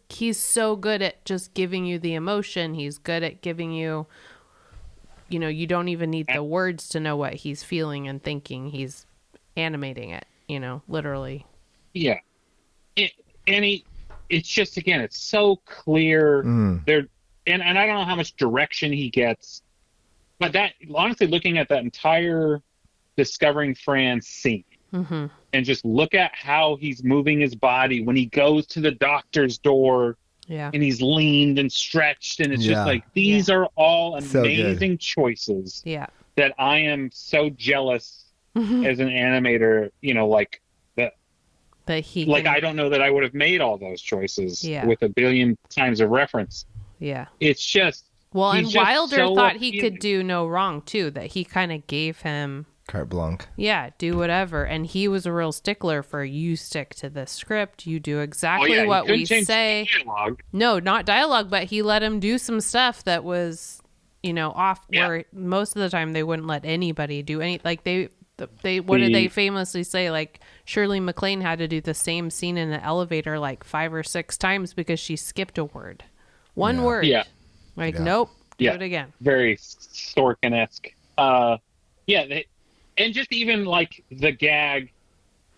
he's so good at just giving you the emotion. He's good at giving you. You know, you don't even need the words to know what he's feeling and thinking. He's animating it, you know, literally. Yeah. It's just, again, it's so clear. There, and I don't know how much direction he gets, but that, honestly, looking at that entire Discovering Fran scene and just look at how he's moving his body when he goes to the doctor's door. Yeah. And he's leaned and stretched, and it's just like, these are all amazing choices that I am so jealous as an animator, you know, like that he like I don't know that I would have made all those choices with a billion times of reference. Yeah. It's just and Wilder thought he could do no wrong too, that he kind of gave him carte blanche. Yeah, do whatever. And he was a real stickler for you stick to the script. You do exactly what we say. Dialogue. No, not dialogue, but he let him do some stuff that was, you know, off where most of the time they wouldn't let anybody do any, like they what did they famously say? Like Shirley MacLaine had to do the same scene in the elevator like 5 or 6 times because she skipped a word. One word. Yeah. Like, nope. Do it again. Very Sorkin-esque. And just even like the gag,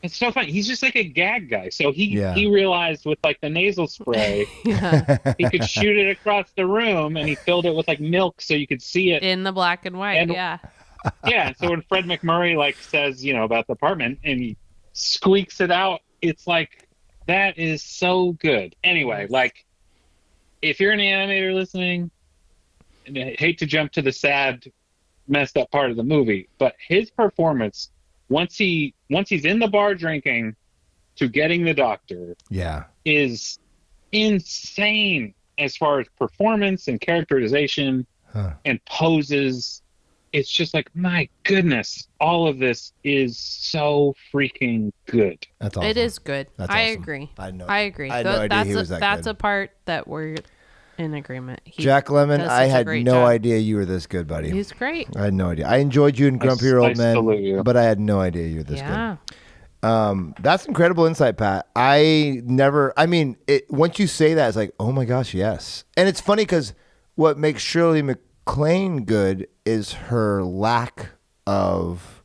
it's so funny. He's just like a gag guy. So he realized with like the nasal spray, he could shoot it across the room, and he filled it with like milk so you could see it in the black and white. So when Fred McMurray like says, you know, about the apartment, and he squeaks it out, it's like, that is so good. Anyway, like if you're an animator listening, and I hate to jump to the sad, messed up part of the movie, but his performance once he's in the bar drinking to getting the doctor is insane as far as performance and characterization and poses. It's just like, my goodness, all of this is so freaking good. That's awesome. It is good. That's I awesome. agree. I agree. I had no idea he was that That's good. a part that we're in agreement. Jack Lemmon, I had no idea you were this good, buddy. He's great. I had no idea. I enjoyed you in Grumpy Old Men, but I had no idea you were this good. That's incredible insight, Pat. Once you say that, it's like, oh my gosh, yes. And it's funny because what makes Shirley MacLaine good is her lack of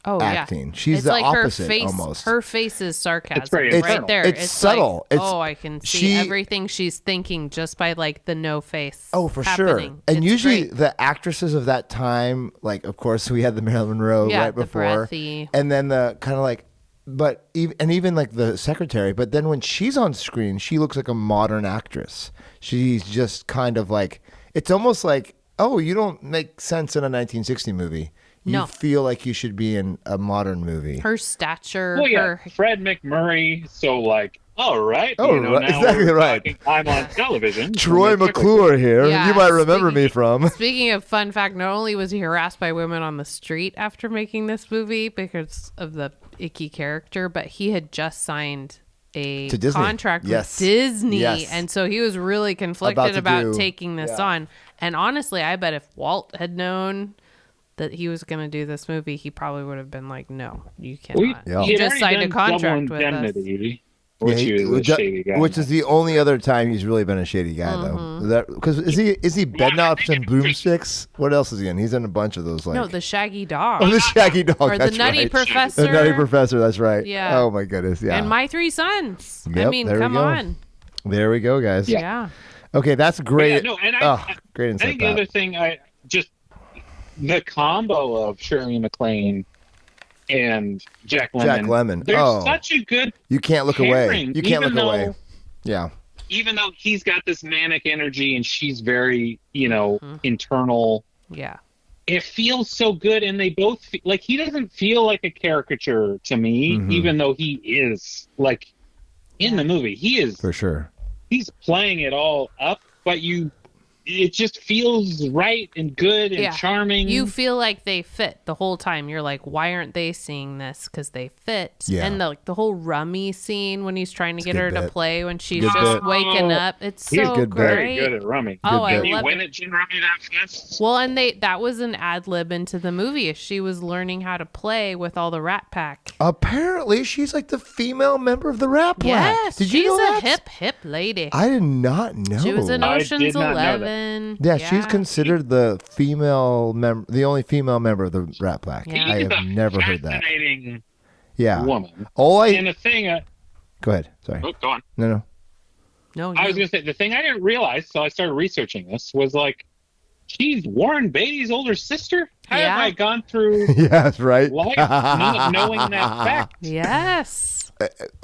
acting. Yeah. She's it's the like opposite her face, almost. Her face is sarcasm. It's right there. It's subtle. Like, I can see everything she's thinking just by like the no face. Oh, for happening. sure. And it's usually great. the actresses of that time, like of course we had the Marilyn Monroe right before, breathy. And then the kind of like, but even like the secretary. But then when she's on screen, she looks like a modern actress. She's just kind of like, it's almost like, oh, you don't make sense in a 1960 movie. You feel like you should be in a modern movie. Her stature. Well, Fred McMurray. So like All right. Oh, now exactly we're right. talking, I'm on television. Troy McClure here. Yeah, You might remember me from. Speaking of fun fact, not only was he harassed by women on the street after making this movie because of the icky character, but he had just signed a To Disney. contract Yes. with Disney. Yes. And so he was really conflicted about taking this yeah. on. And honestly, I bet if Walt had known that he was going to do this movie, he probably would have been like, no, you cannot. Yeah. You He'd just already signed a done contract Double with us. Indemnity, Yeah, which he was a shady guy. which is the only other time he's really been a shady guy, Mm-hmm. though. Because is he bedknobs and broomsticks? What else is he in? He's in a bunch of those. Like No, the Shaggy Dog. oh, the Shaggy Dog. or the that's Nutty right. Professor. The Nutty Professor. That's right. Yeah. Oh my goodness. Yeah. And My Three Sons. I Yep, mean, there we come go. on. There we go, guys. Yeah. Okay, that's great. Yeah, no, and great I insight. think the other thing, the combo of Shirley MacLaine and Jack Lemmon. Jack Lemmon. There's Oh. such a good You can't look away. pairing, You can't even look away. though- Yeah. Even though he's got this manic energy and she's very, internal. Yeah. It feels so good, and they both like he doesn't feel like a caricature to me, Mm-hmm. even though he is like in the movie. He is For sure. he's playing it all up, but it just feels right and good and charming. You feel like they fit the whole time. You're like, why aren't they seeing this? Because they fit. Yeah. And the whole rummy scene when he's trying to It's get a her good to bit. play when she's Good just bit. waking up. It's He's so good bit. very great. good at rummy. Oh, I bit. He love win it. at Gin Rummy that fast. Well, and that was an ad lib into the movie. If she was learning how to play with all the Rat Pack. Apparently, she's like the female member of the Rap Pack. Yes, Did you she's know a that? hip lady. I did not know. She was in I Ocean's did not know that. 11. Yeah, she's considered the the only female member of the Rat Pack. Yeah. I She's have a never heard that. fascinating Yeah. woman. And And the thing, go ahead. Sorry. go on. No. No, I was going to say, the thing I didn't realize, so I started researching this, was like, she's Warren Beatty's older sister? How Yeah. have I gone through Yes, right. life not knowing that fact? Yes.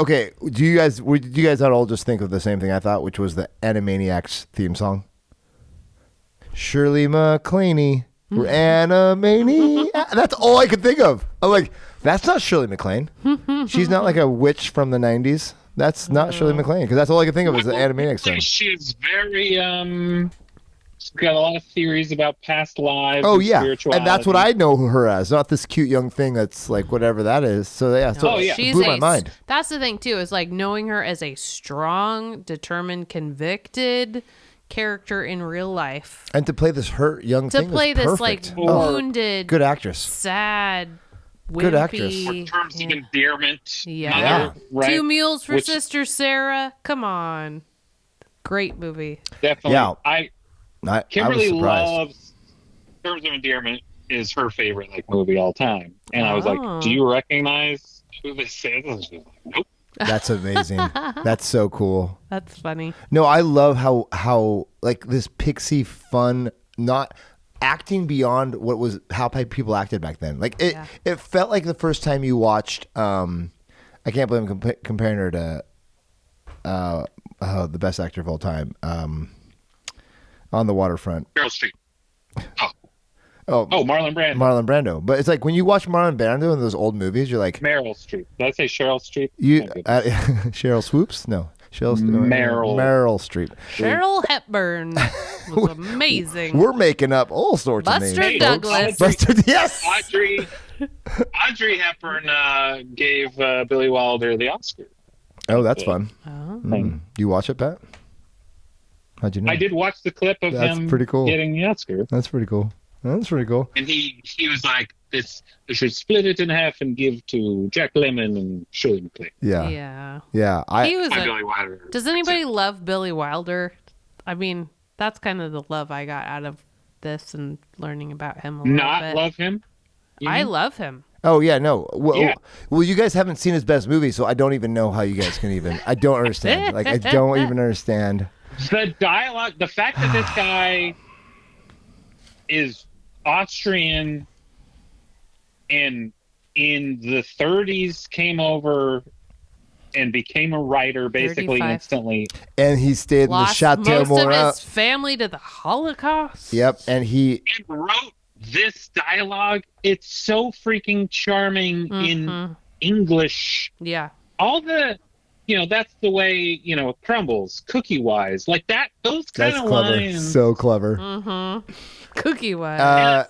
Okay, did you guys not all just think of the same thing I thought, which was the Animaniacs theme song? Shirley MacLaine, Animaniacs. That's all I could think of. I'm like, that's not Shirley MacLaine. She's not like a witch from the 90s. That's not Shirley MacLaine, because that's all I could think of is the Animaniacs song. She's very, she's got a lot of theories about past lives. Oh and yeah, spirituality. and that's what I know her as, not this cute young thing that's like whatever that is. So yeah, so Oh, yeah. it blew my mind. That's the thing too, is like knowing her as a strong, determined, convicted character in real life. And to play this hurt young To thing play was this like perfect. Oh, wounded, good actress. sad, wimpy, Good actress. For terms of endearment. Yeah. Yeah. Right? 2 Mules for Which- Sister Sarah. Come on. Great movie. Definitely. Yeah. I I Kimberly was surprised. loves Terms of Endearment is her favorite like movie all time. And I was Oh. like, do you recognize who this is? And she was like, nope. That's amazing. That's so cool. That's funny. No, I love how like this pixie fun, not acting beyond what was how people acted back then. Like it, Yeah. it felt like the first time you watched. I can't believe I'm comparing her to the best actor of all time. On the Waterfront. Meryl Streep. Oh, Marlon Brando. Marlon Brando. But it's like when you watch Marlon Brando in those old movies, you're like, Meryl Streep. Did I say Cheryl Streep? you Oh, goodness. Cheryl Swoops? No, Meryl. Meryl Streep. Cheryl Hepburn was amazing. We're making up all sorts of Buster names. Douglas. Buster, yes. Audrey Hepburn gave Billy Wilder the Oscar. Oh, that's fun. Oh. You watch it, Pat? How'd you know? I did watch the clip of That's him pretty cool. getting the Oscar. That's pretty cool. That's pretty cool. And he was like, "This they should split it in half and give to Jack Lemmon and Shirley MacLaine." Yeah. Yeah. Yeah. He was Billy Wilder. Does anybody love Billy Wilder? I mean, that's kind of the love I got out of this and learning about him a little Not bit. love him? You I mean? love him. Oh yeah, no. Well, Yeah. well, you guys haven't seen his best movie, so I don't even know how you guys can even. I don't understand. Like, I don't even understand. The dialogue, the fact that this guy is Austrian and in the 30s came over and became a writer basically 35. instantly. And he stayed in the Lost Chateau most of Morin. his family to the Holocaust. Yep, and he. And wrote this dialogue. It's so freaking charming in English. Yeah. All the that's the way, it crumbles cookie wise, like that, those kind That's of clever. lines. So clever. Mm-hmm. Cookie wise.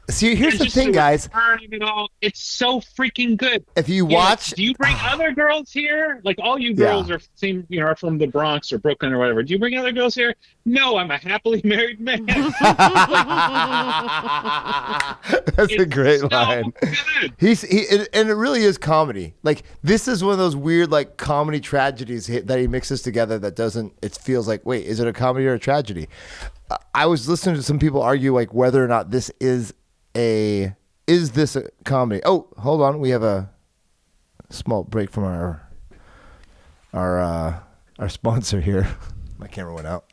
See, here's the just thing, guys. turn of it all, it's so freaking good. If you watch, do you bring other girls here? Like all you girls are from the Bronx or Brooklyn or whatever. Do you bring other girls here? No, I'm a happily married man. That's a great line. Good. And it really is comedy. Like this is one of those weird like comedy tragedies that he mixes together that doesn't. It feels like, wait, is it a comedy or a tragedy? I was listening to some people argue like whether or not this is this a comedy? Oh, hold on. We have a small break from our sponsor here. My camera went out.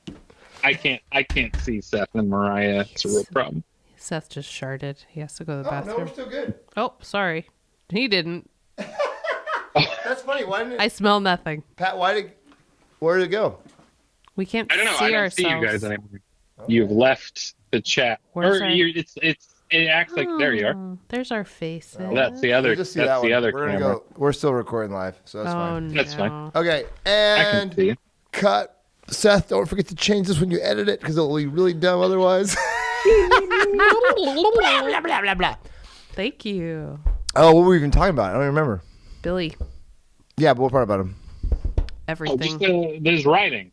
I can't see Seth and Mariah. It's a real problem. Seth just sharted. He has to go to the bathroom. No, we're still good. Oh, sorry. He didn't. That's funny. Why didn't I smell nothing. Pat? Where did it go? We can't I don't know. see I don't ourselves. see you guys anymore. You've left the chat. Where's or our- it acts like there you are. Oh, there's our faces. Well, that's the other. We'll That's just see that the one. other We're gonna camera. go. We're still recording live, so that's Oh, fine. no. That's fine. Okay, I can and see you. cut. Seth, don't forget to change this when you edit it because it'll be really dumb otherwise. blah, blah, blah, blah. Thank you. Oh, what were we even talking about? I don't remember. Billy. Yeah, but what part about him? Everything. There's writing.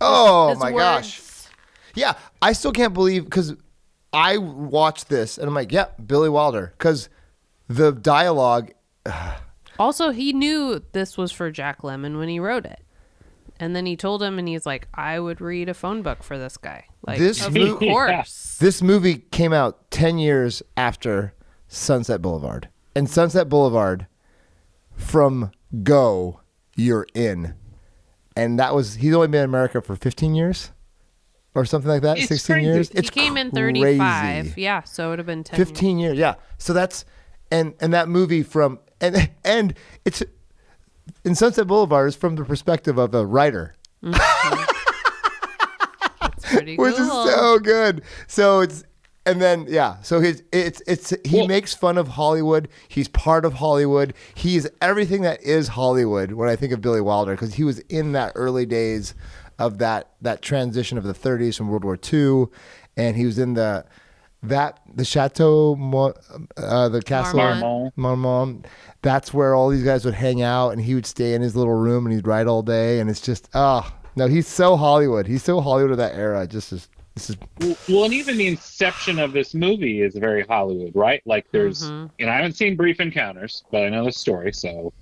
Oh His my words. gosh. Yeah, I still can't believe because I watched this and I'm like, yeah, Billy Wilder, because the dialogue. Also, he knew this was for Jack Lemmon when he wrote it. And then he told him, and he's like, I would read a phone book for this guy. Like, This of movie- course. This movie came out 10 years after Sunset Boulevard. And Sunset Boulevard, from go, you're in. And that was, he's only been in America for 15 years? Or something like that? It's 16 crazy. years? He It's came in crazy. 35. Yeah, so it would have been 10 15 years, yeah. So that's, and that movie from, and it's, in Sunset Boulevard is from the perspective of a writer. It's pretty Which is cool. so good. So it's, and then so he makes fun of Hollywood. He's part of Hollywood. He's everything that is Hollywood when I think of Billy Wilder, because he was in that early days of that transition of the 30s from World War II, and he was in the chateau, the castle, Marmont. That's where all these guys would hang out, and he would stay in his little room and he'd write all day. And it's just, no, he's so Hollywood. He's so Hollywood of that era. This is. Well, and even the inception of this movie is very Hollywood, right? Like there's, and I haven't seen Brief Encounters, but I know the story. So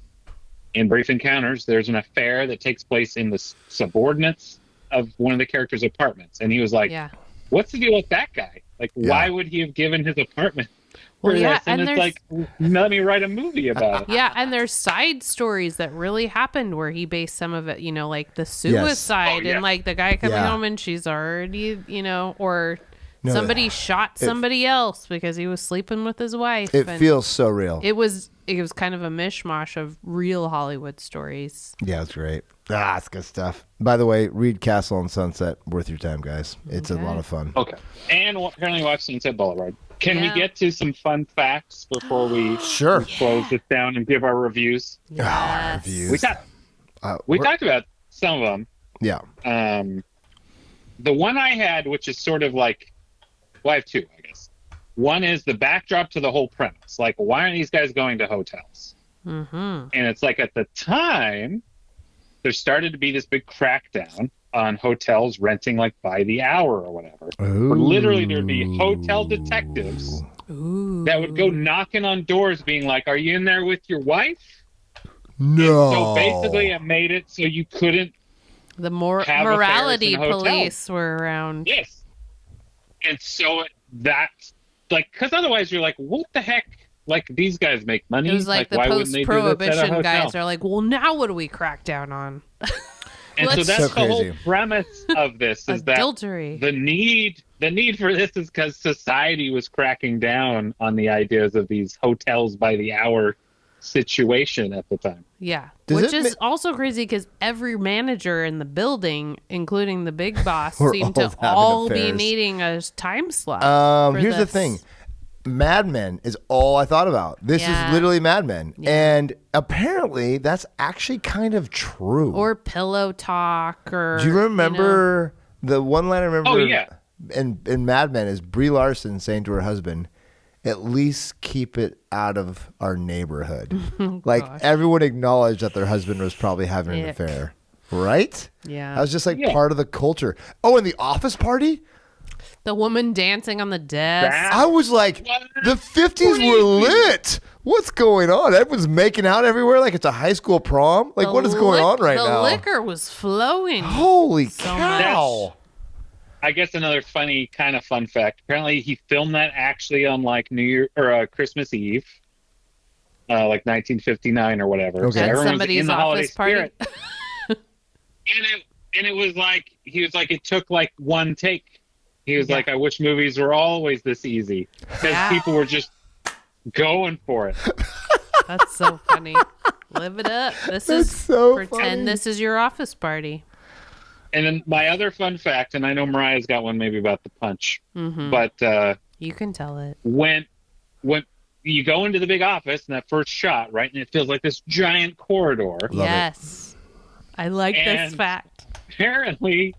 in Brief Encounters, there's an affair that takes place in the subordinates of one of the characters' apartments. And he was like, what's the deal with that guy? Like, why would he have given his apartment for this? And it's like, let me write a movie about it. Yeah, and there's side stories that really happened where he based some of it, like the suicide and like the guy coming home and she's already, or somebody shot somebody else because he was sleeping with his wife. It feels so real. It was kind of a mishmash of real Hollywood stories. Yeah, it's great. It's good stuff. By the way, read Castle on Sunset. Worth your time, guys. It's a lot of fun. Okay. And currently watch Sunset Boulevard. Can we get to some fun facts before we close this down and give our reviews? Yes. Reviews. We talked about some of them. Yeah. The one I had, which is sort of like, well, I have two, I guess. One is the backdrop to the whole premise. Like, why aren't these guys going to hotels? Mm-hmm. And it's like at the time, there started to be this big crackdown on hotels renting like by the hour or whatever. Where literally there'd be hotel detectives that would go knocking on doors being like, are you in there with your wife? No. And so basically it made it so you couldn't The have morality affairs in hotels. police were around. Yes. And so that's like, because otherwise you're like, what the heck? Like, these guys make money. It was like the why wouldn't they do this at a post-prohibition hotel? guys are like, well, now what do we crack down on? And so that's So the whole crazy. premise of this is that Adultery. the need for this is because society was cracking down on the ideas of these hotels by the hour situation at the time. Yeah. Does Which it is also crazy because every manager in the building, including the big boss, We're seemed all to having all be affairs. needing a time slot. for Here's the this. thing. Mad Men is all I thought about. This is literally Mad Men. Yeah. And apparently that's actually kind of true. Or Pillow Talk. Or do you remember the one line I remember? Oh, yeah. In Mad Men is Brie Larson saying to her husband, at least keep it out of our neighborhood. Like everyone acknowledged that their husband was probably having an affair. Right? Yeah. That was just like part of the culture. Oh, and the office party? The woman dancing on the desk. I was like, the 50s were lit. What's going on? Everyone's making out everywhere like it's a high school prom. Like, what is going on right now? The liquor was flowing. Holy cow. I guess another funny kind of fun fact. Apparently, he filmed that actually on like New Year or Christmas Eve, like 1959 or whatever. Okay. So everyone's somebody's in the holiday office party. spirit. and it was like he was like it took like one take. He was like, I wish movies were always this easy because people were just going for it. That's so funny. Live it up. This is so pretend funny. This is your office party. And then my other fun fact, and I know Mariah's got one maybe about the punch, but you can tell it. When you go into the big office in that first shot, right, and it feels like this giant corridor. Yes. I like this fact. Apparently,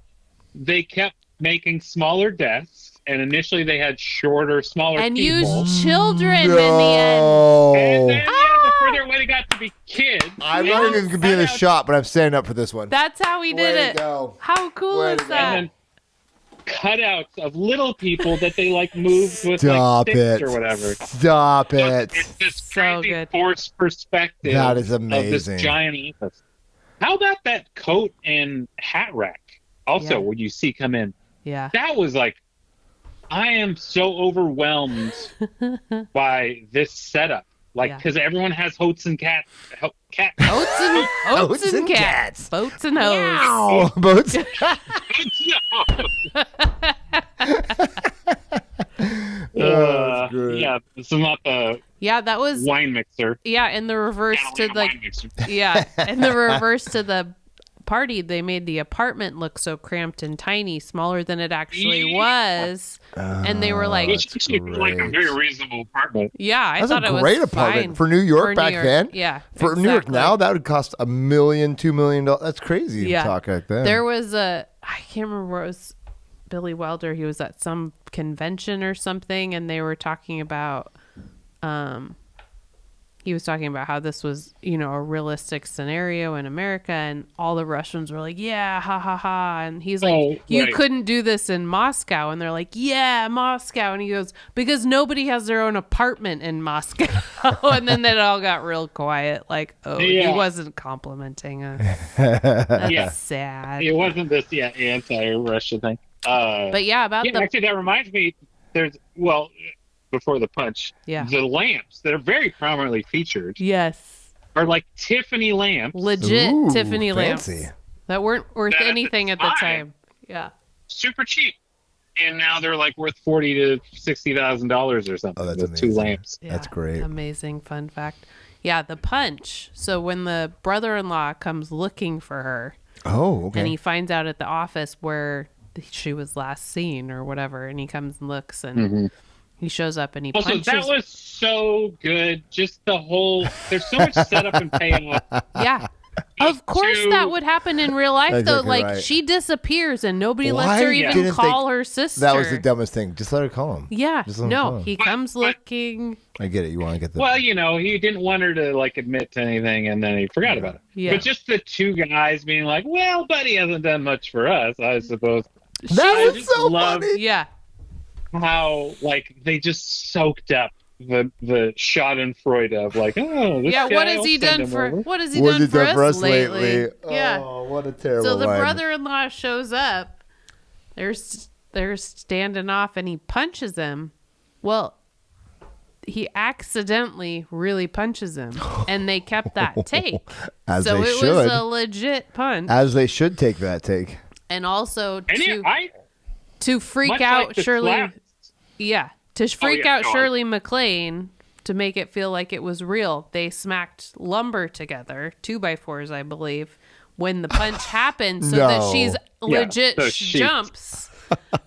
they kept making smaller desks, and initially they had shorter, smaller and people. used children in the end. And then, the further away they got to be kids. I'm not even going to be in the shot, but I'm standing up for this one. That's how he did it. Go. How cool is that? And then cutouts of little people that they like moved with Stop like sticks it. or whatever. Stop it. It's this So crazy good. forced perspective That is of amazing. this giant office. How about that coat and hat rack? Also, when you see come in, that was like, I am so overwhelmed by this setup. Like, because everyone has Oats and cats. Oats and cats. Boats and hoes. Wow. Boats. Yeah, this is not the that was wine mixer. Yeah, in the reverse to the in the reverse to the party, they made the apartment look so cramped and tiny, smaller than it actually was. And they were like, it's like a very reasonable apartment. Yeah, I That's thought a it was great apartment fine. for New York back then. Yeah, for New York now, that would cost $1 million, $2 million. That's crazy. Yeah, talk back then. There was I can't remember where it was. Billy Wilder. He was at some convention or something, and they were talking about. He was talking about how this was, a realistic scenario in America, and all the Russians were like, "Yeah, ha ha ha," and he's like, "You couldn't do this in Moscow," and they're like, "Yeah, Moscow," and he goes, "Because nobody has their own apartment in Moscow," and then it all got real quiet. Like, he wasn't complimenting us. That's sad. It wasn't this anti-Russian thing. But actually, that reminds me. Before the punch, the lamps that are very prominently featured, are like Tiffany lamps, legit Tiffany fancy. Lamps that weren't worth anything at the time. Yeah, super cheap, and now they're like worth $40,000 to $60,000 or something. Oh, that's with amazing. 2 lamps. That's great. Amazing fun fact. Yeah, the punch. So when the brother-in-law comes looking for her, and he finds out at the office where she was last seen or whatever, and he comes and looks and. He shows up and he punches. That was so good. Just the whole. There's so much setup and payoff. Yeah. Of course that would happen in real life, though. Exactly Like, right. she disappears and nobody lets her even call her sister. That was the dumbest thing. Just let her call him. Yeah. Just let him call him. He comes looking. I get it. You want to get the. Well, he didn't want her to like admit to anything, and then he forgot about it. Yeah. But just the two guys being like, "Well, Buddy hasn't done much for us, I suppose." That was so funny. Yeah. How like they just soaked up the Schadenfreude of like, oh, this guy, what has he done for? What has he done for us lately? Yeah. Oh, what a terrible. So the line. brother-in-law shows up. They're standing off, and he punches him. Well, he accidentally really punches him, and they kept that take. As so they it should. was a legit punch. As they should take that take. And also And to freak much out like the Shirley. slaps. Yeah, to freak out go on. Shirley MacLaine to make it feel like it was real. They smacked lumber together, 2x4s, I believe, when the punch happened, so that she's legit so jumps.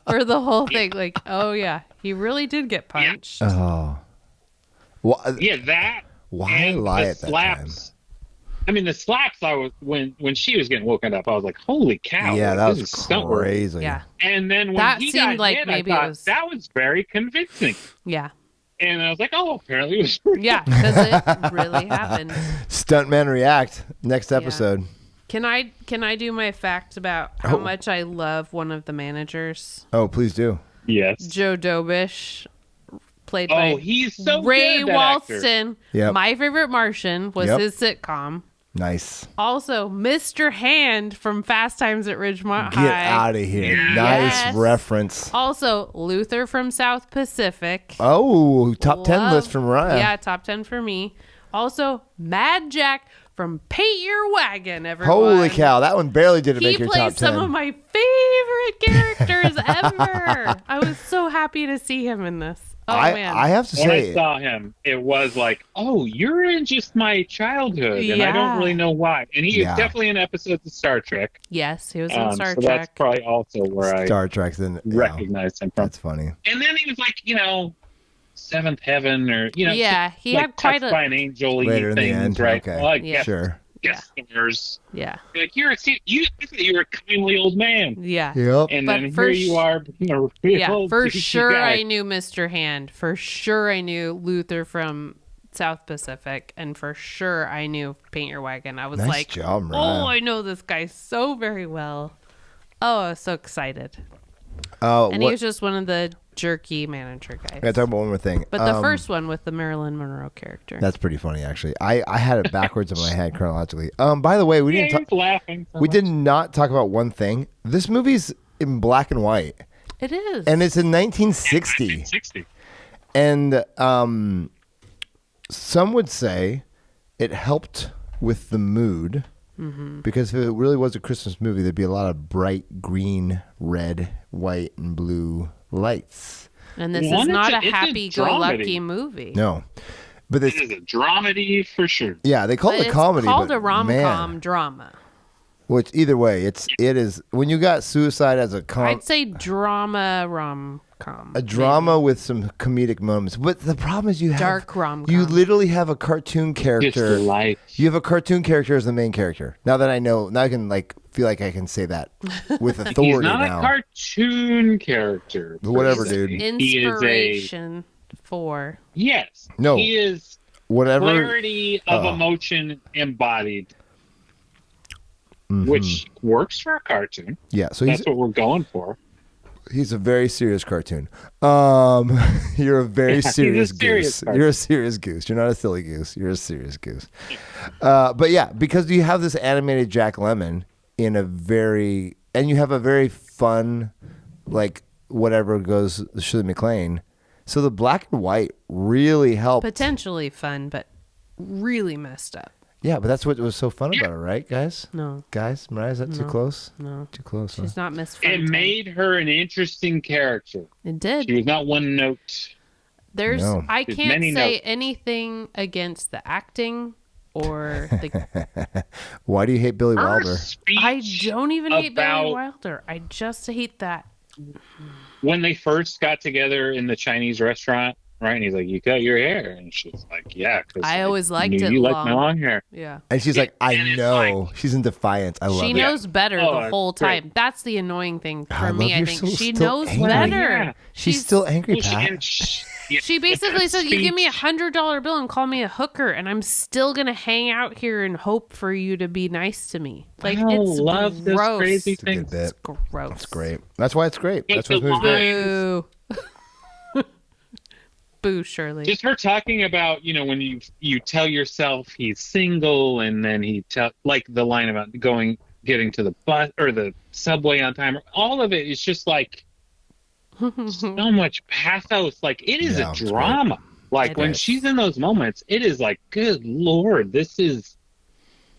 for the whole thing. Like, oh yeah, he really did get punched. Oh. Well, Yeah, that. why and lie the at that slaps. I mean, the slaps. I was when she was getting woken up. I was like, "Holy cow!" time? Yeah, like, that this was is stunt work. crazy. Yeah, And then when That he seemed got like hit, maybe I it thought was- that was very convincing. yeah, And I was like, "Oh, apparently it was." Real. yeah, because it really happened. Stuntmen react next episode. Can I do my fact about how Oh. much I love one of the managers, Oh, please do. Yes. Joe Dobish, played Oh, by he's so Ray good, that actor. Walston. Yep. My Favorite Martian was Yep. his sitcom. Nice. Also, Mr. Hand from Fast Times at Ridgemont Get High. out of here. Yes. Nice reference. Also, Luther from South Pacific. Oh, top 10 Love- list from Mariah. Yeah, top 10 for me. Also, Mad Jack from Paint Your Wagon, everyone. Holy cow. That one barely did it He make your top plays 10. some of my favorite characters ever. I was so happy to see him in this. Oh, man. I have to When say, I saw him, it was like, "Oh, you're in just my childhood," and I Yeah. don't really know why. And he Yeah. is definitely in episodes of Star Trek. Yes, he was in Star so Trek. that's probably also where Star Trek's in I recognized him from. That's funny. And then he was like, Seventh Heaven, or Yeah, he like had quite touched a- by an angel Later in the things, end. right? Okay. Like Yeah. Sure. guest stars. Yeah. Like you're a kindly old man, Yeah. Yep. and But then for here you are being a real Yeah, for douchey sure guy. I knew Mr. Hand. For sure I knew Luther from South Pacific. And for sure I knew Paint Your Wagon. I was Nice like, job, Mariah. oh, I know this guy so very well. Oh, I was so excited. And he what, was just one of the jerky manager guys. I gotta talk about one more thing. But the first one with the Marilyn Monroe character. That's pretty funny, actually. I had it backwards in my head chronologically. By the way, we Yeah, didn't he's talk. laughing. so We much. did not talk about one thing. This movie's in black and white, It is. and it's in 1960. 1960. And some would say it helped with the mood because if it really was a Christmas movie, there'd be a lot of bright green, red, white, and blue lights. And this One, is not a it's a happy-go-lucky dramedy. movie. No, but It it's is a dramedy for sure. yeah, they call But it a it's comedy, called but a rom-com man, drama. which either way, it is when you got Suicide as a I'd say drama rom-com. a drama with some comedic moments. But the problem is you have Dark rom-com. You literally have a cartoon character. Just life. You have a cartoon character as the main character. Now that I know, now I can feel like I can say that with authority He's not now. a cartoon character. But whatever, per se. dude. He is a Inspiration for. yes. No. He is Whatever. clarity of Oh. emotion embodied, Mm-hmm. which works for a cartoon. Yeah. So That's what we're going for. he's a very serious cartoon. You're a very Yeah, he's a serious serious goose. cartoon. You're a serious goose. You're not a silly goose. You're a serious goose. But yeah, because you have this animated Jack Lemmon in a very, and you have a very fun, like whatever goes Shirley MacLaine. So the black and white really helped. Potentially fun, but really messed up. Yeah, but that's what was so fun about it, right, guys? No. Guys, Mariah, is that too close? No. Too close. Huh? She's not Miss It Fun. made her an interesting character. It did. She was not one note. There's No. I There's can't many say notes. anything against the acting or the Why do you hate Billy Her Wilder? speech I don't even hate Billy about Wilder. I just hate that. when they first got together in the Chinese restaurant, right? And he's like, "You cut your hair," and she's like, "Yeah, 'cause I always liked knew it you like long. my long hair." Yeah. And she's like, I and it's know. like- She's in defiance. I love She it. knows better Oh, the whole great. time. That's the annoying thing for I me. love I you're think so she still knows angry. better. Yeah. She's still angry, Well, Pat. She basically said, "You give me $100 bill and call me a hooker, and I'm still gonna hang out here and hope for you to be nice to me." Like I it's love those gross. crazy It's a good things. bit. It's gross. That's great. That's why it's great. But That's what the this movie's great. Boo. Boo, Shirley. Just her talking about, when you tell yourself he's single, and then he like the line about getting to the bus or the subway on time. All of it is just like so much pathos. Like it is Yeah, a it's drama. Like It when is. she's in those moments, it is like, good Lord, this is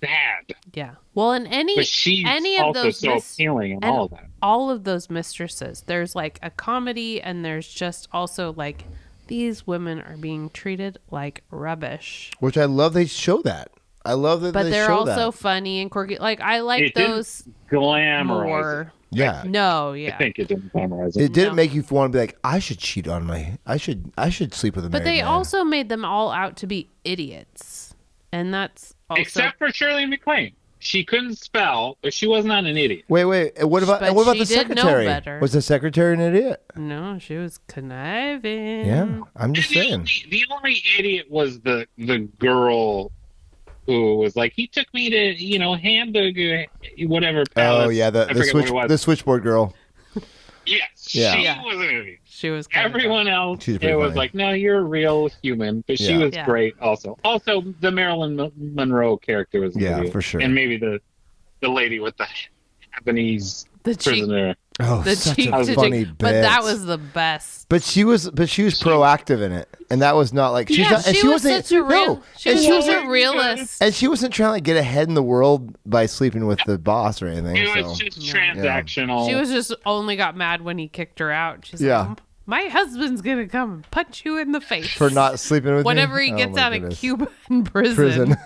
sad. Yeah. Well, in But she's any of also those so appealing and all of that. all of those mistresses, there's like a comedy, and there's just also like these women are being treated like rubbish. Which I love they show that. I love that But they they're show also that. funny and quirky. Like I like It didn't those glamorize more. Yeah. No, I yeah. think it didn't glamorize it. It didn't No. make you want to be like, I should cheat on I should sleep with a But married they man. also made them all out to be idiots. And that's also Except for Shirley MacLaine. She couldn't spell, but she was not an idiot. Wait. And what about But the she did know secretary? better. Was the secretary an idiot? No, she was conniving. Yeah, I'm just saying. The only idiot was the girl who was like, he took me to, hamburger, whatever palace. Oh yeah, I forget what it was. the switchboard girl. Yes, Yeah. she Yeah. was an idiot. She was kind of Everyone else, She's it pretty was funny. like, no, you're a real human. But she Yeah. was Yeah. great also. Also, the Marilyn Monroe character was an Yeah, idiot. for sure. And maybe the lady with the Japanese the cheek, prisoner. Oh, the such cheek a to funny cheek. bit. But that was the best. But she was proactive in it, and that was not like she's Yeah, not. And she was wasn't. such a real. No, She and was she such wasn't. a realist. And she wasn't trying to like, get ahead in the world by sleeping with the boss or anything. It was So just transactional. She was just only got mad when he kicked her out. She's Yeah. like, my husband's gonna come and punch you in the face for not sleeping with whenever me? he Oh, gets my out goodness. of Cuban prison.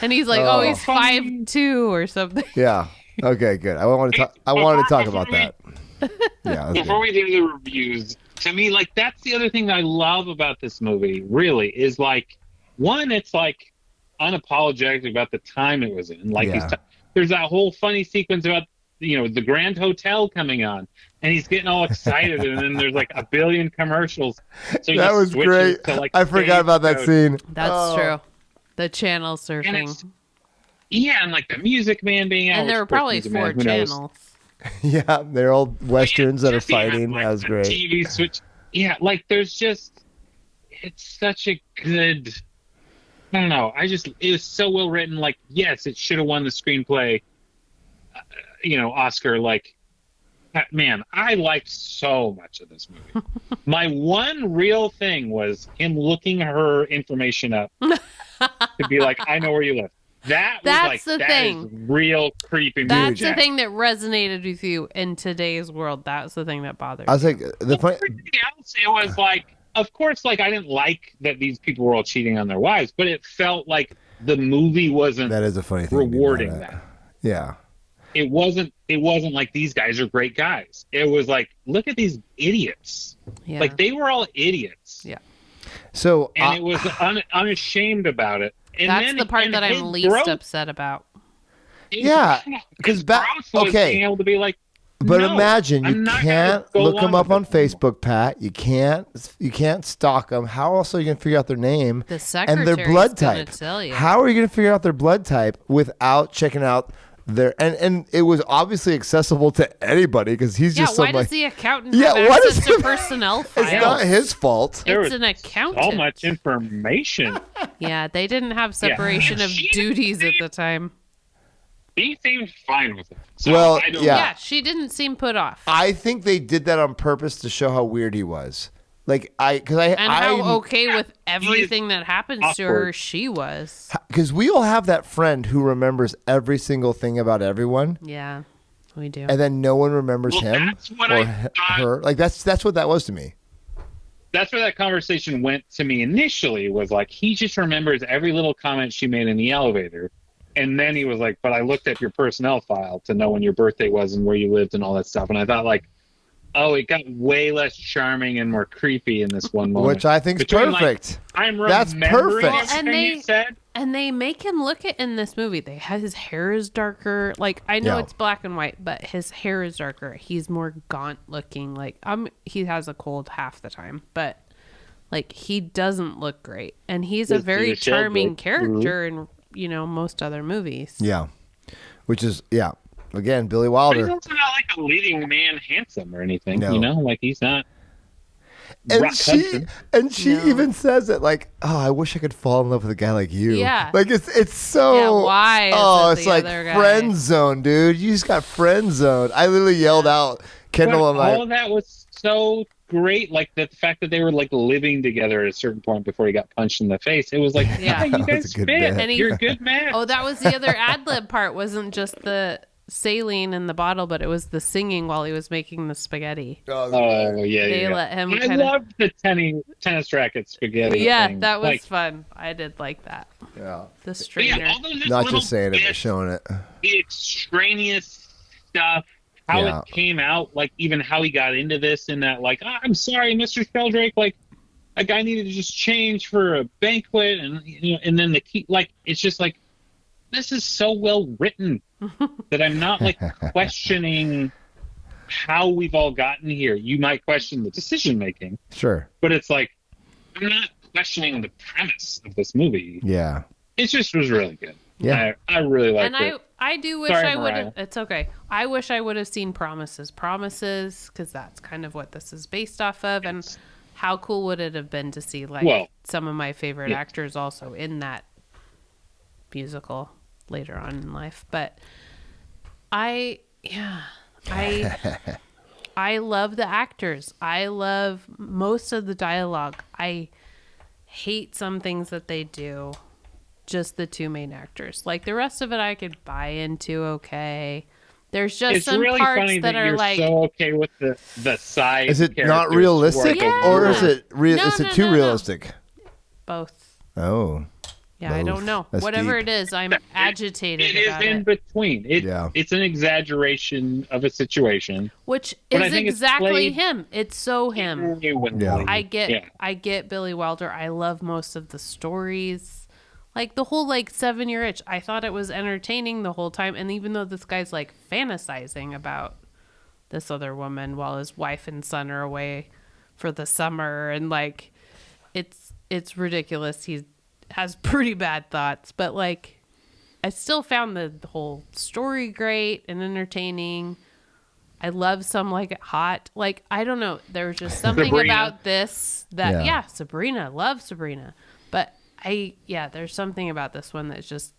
And he's like, oh, he's 5'2" or something. Yeah. Okay. Good. I wanted to talk about that. Yeah. That's Before good. we do the reviews, to me, like, that's the other thing that I love about this movie, really, is like, one, it's like unapologetic about the time it was in. Like, Yeah. there's that whole funny sequence about, the Grand Hotel coming on, and he's getting all excited, and then there's like a billion commercials. So he That just was switches great. to, like, I forgot about that Stagecoach. scene. That's Oh. true. The channel And surfing. and like the Music Man being out. And there were which, of course, probably Music Man, 4 who knows? channels. Yeah, they're all westerns that are Yeah, fighting. like That was the great. TV switch. Yeah, like there's just, it's such a good. I don't know. It was so well written. Like, yes, it should have won the screenplay. Oscar. Like, man, I liked so much of this movie. My one real thing was him looking her information up to be like, I know where you live. That's the that thing. is real creepy. That's movie. the thing that resonated with you in today's world. That's the thing that bothered I was like, the funny. Everything else, it was like, of course, like I didn't like that these people were all cheating on their wives, but it felt like the movie wasn't That is a funny thing. to be rewarding mad at. that. Yeah. It wasn't like these guys are great guys. It was like, look at these idiots. Yeah. Like they were all idiots. Yeah. So And it was unashamed about it. And That's then, the part and that his I'm least growth- upset about. his- Yeah, his 'cause growth was okay. being able to be like, But no, imagine I'm you not can't gonna go look them on up with on this anymore. Facebook, Pat. You can't stalk them. How else are you gonna figure out their name The and their secretary's blood gonna type? tell you. How are you gonna figure out their blood type without checking out their? And it was obviously accessible to anybody because he's Yeah, just why some does like. the accountant Yeah, have why access does to he- personnel files? It's not his fault. There It's was an accountant. so much information. Yeah, they didn't have separation Yeah. of She- duties at the time. He seemed fine with it. So Well, I don't yeah. Yeah, she didn't seem put off. I think they did that on purpose to show how weird he was. Like And how okay with everything that happens to her awkward. she was. because we all have that friend who remembers every single thing about everyone. Yeah, we do. And then no one remembers Well, him that's what or I thought. her. Like that's what that was to me. That's where that conversation went to me initially, was like, he just remembers every little comment she made in the elevator. And then he was like, but I looked at your personnel file to know when your birthday was and where you lived and all that stuff. And I thought, like, oh, it got way less charming and more creepy in this one moment. Which I think's Between, like, perfect. I'm That's remembering perfect. everything And you said. And they make him look it in this movie. They have his hair is darker. Like I know Yeah. it's black and white, but his hair is darker. He's more gaunt looking. Like he has a cold half the time, but like he doesn't look great. And he's a He's very a shell charming joke. character in most other movies. Yeah. Which is again, Billy But he's Wilder. also not like a leading man handsome or anything, No. you know? Like, he's not. And Rock Hudson. she No. even says it like, "Oh, I wish I could fall in love with a guy like you." Yeah. Like it's so. Yeah, why is Oh, it it's the like other guy? friend zone, dude. You just got friend zoned. I literally yelled out, Kendall and All of I. that was so great. Like, the fact that they were, like, living together at a certain point before he got punched in the face. It was like, Yeah. yeah, you That was guys a good fit. bit. And he- You're a good man. Oh, that was the other ad lib part. Wasn't just the saline in the bottle, but it was the singing while he was making the spaghetti. Oh, yeah, They let him I love the tennis racket spaghetti Yeah, thing. that was fun. I did like that. Yeah. The strainer. Not just saying it, but showing it. The extraneous stuff, how it came out, like even how he got into this and that, like, I'm sorry, Mr. Sheldrake, like, a guy needed to just change for a banquet, and and then the key, like, it's just like, this is so well written that I'm not like questioning how we've all gotten here. You might question the decision making, sure, but it's like I'm not questioning the premise of this movie. Yeah, it just was really good. Yeah, I really liked it. And I do wish Sorry, I would Mariah. have. It's okay. I wish I would have seen Promises, because that's kind of what this is based off of, and how cool would it have been to see some of my favorite actors also in that musical later on in life. But I love the actors. I love most of the dialogue. I hate some things that they do. Just the two main actors. Like the rest of it I could buy into okay. There's just some really parts funny that are you're like so okay with the side. Is it not characters realistic, who are or is it too no. realistic? Both. Oh. Yeah, I don't know. That's Whatever deep. it is, I'm agitated It about is in it. between. It's an exaggeration of a situation, Which but I is think it's exactly played him. It's so him. genuinely. I get Billy Wilder. I love most of the stories. Like the whole 7-year itch. I thought it was entertaining the whole time. And even though this guy's fantasizing about this other woman while his wife and son are away for the summer, and it's ridiculous. He has pretty bad thoughts, but I still found the whole story great and entertaining. I love some hot. I don't know. There's just something Sabrina. about this that Sabrina, love Sabrina. But there's something about this one that's just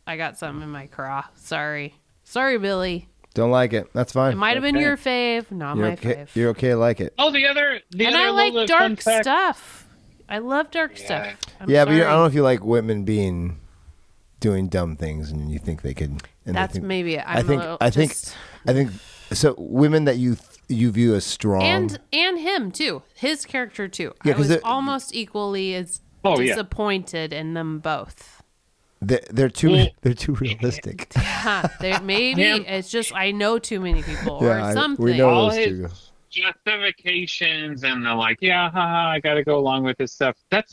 I got something in my craw. Sorry, Billy. Don't like it. That's fine. It might have been your fave, not my fave. You're okay to like it. Oh, the other And I little like fun dark fact- stuff. I love dark stuff. I'm But I don't know sorry. if you like women doing dumb things, and you think they could. And That's they think, maybe it. I think so. Women that you view as strong, and him too. His character too. Yeah, I 'cause was they're- almost equally as Oh, yeah. disappointed in them both. they're too realistic. Yeah, maybe it's just I know too many people or something. We know All those two. his justifications and the I gotta go along with this stuff. That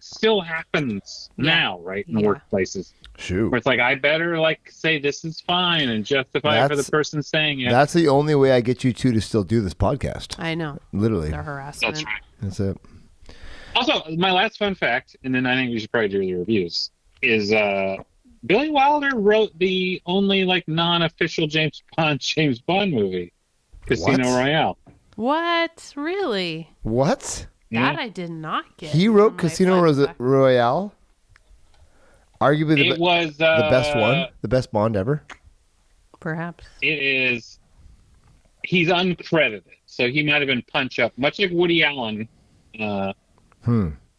still happens now, right? In workplaces. Shoot. Where it's I better say this is fine and justify it for the person saying it. That's the only way I get you two to still do this podcast. I know. Literally. The harassment. That's right. That's it. Also, my last fun fact, and then I think we should probably do the reviews, is Billy Wilder wrote the only non-official James Bond movie, Casino Royale. What? Really? What? That I did not get. He wrote from my Casino fun fact. Royale? Arguably It was the best one? The best Bond ever? Perhaps. It is. He's uncredited, so he might have been punch up, much like Woody Allen.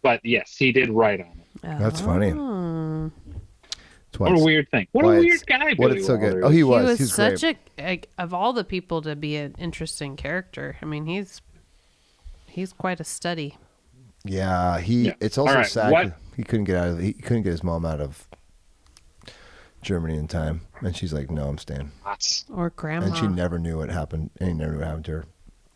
But yes, he did write on it. That's funny. Oh. What a weird thing. What a weird guy. What Billy it's so good. Wilder Oh, is. he He was. was He's such great. of all the people to be an interesting character. I mean, he's quite a study. Yeah, it's also All right, sad what- he couldn't get his mom out of Germany in time, and she's like, "No, I'm staying." Or grandma. And she never knew what happened. And he never knew what happened to her.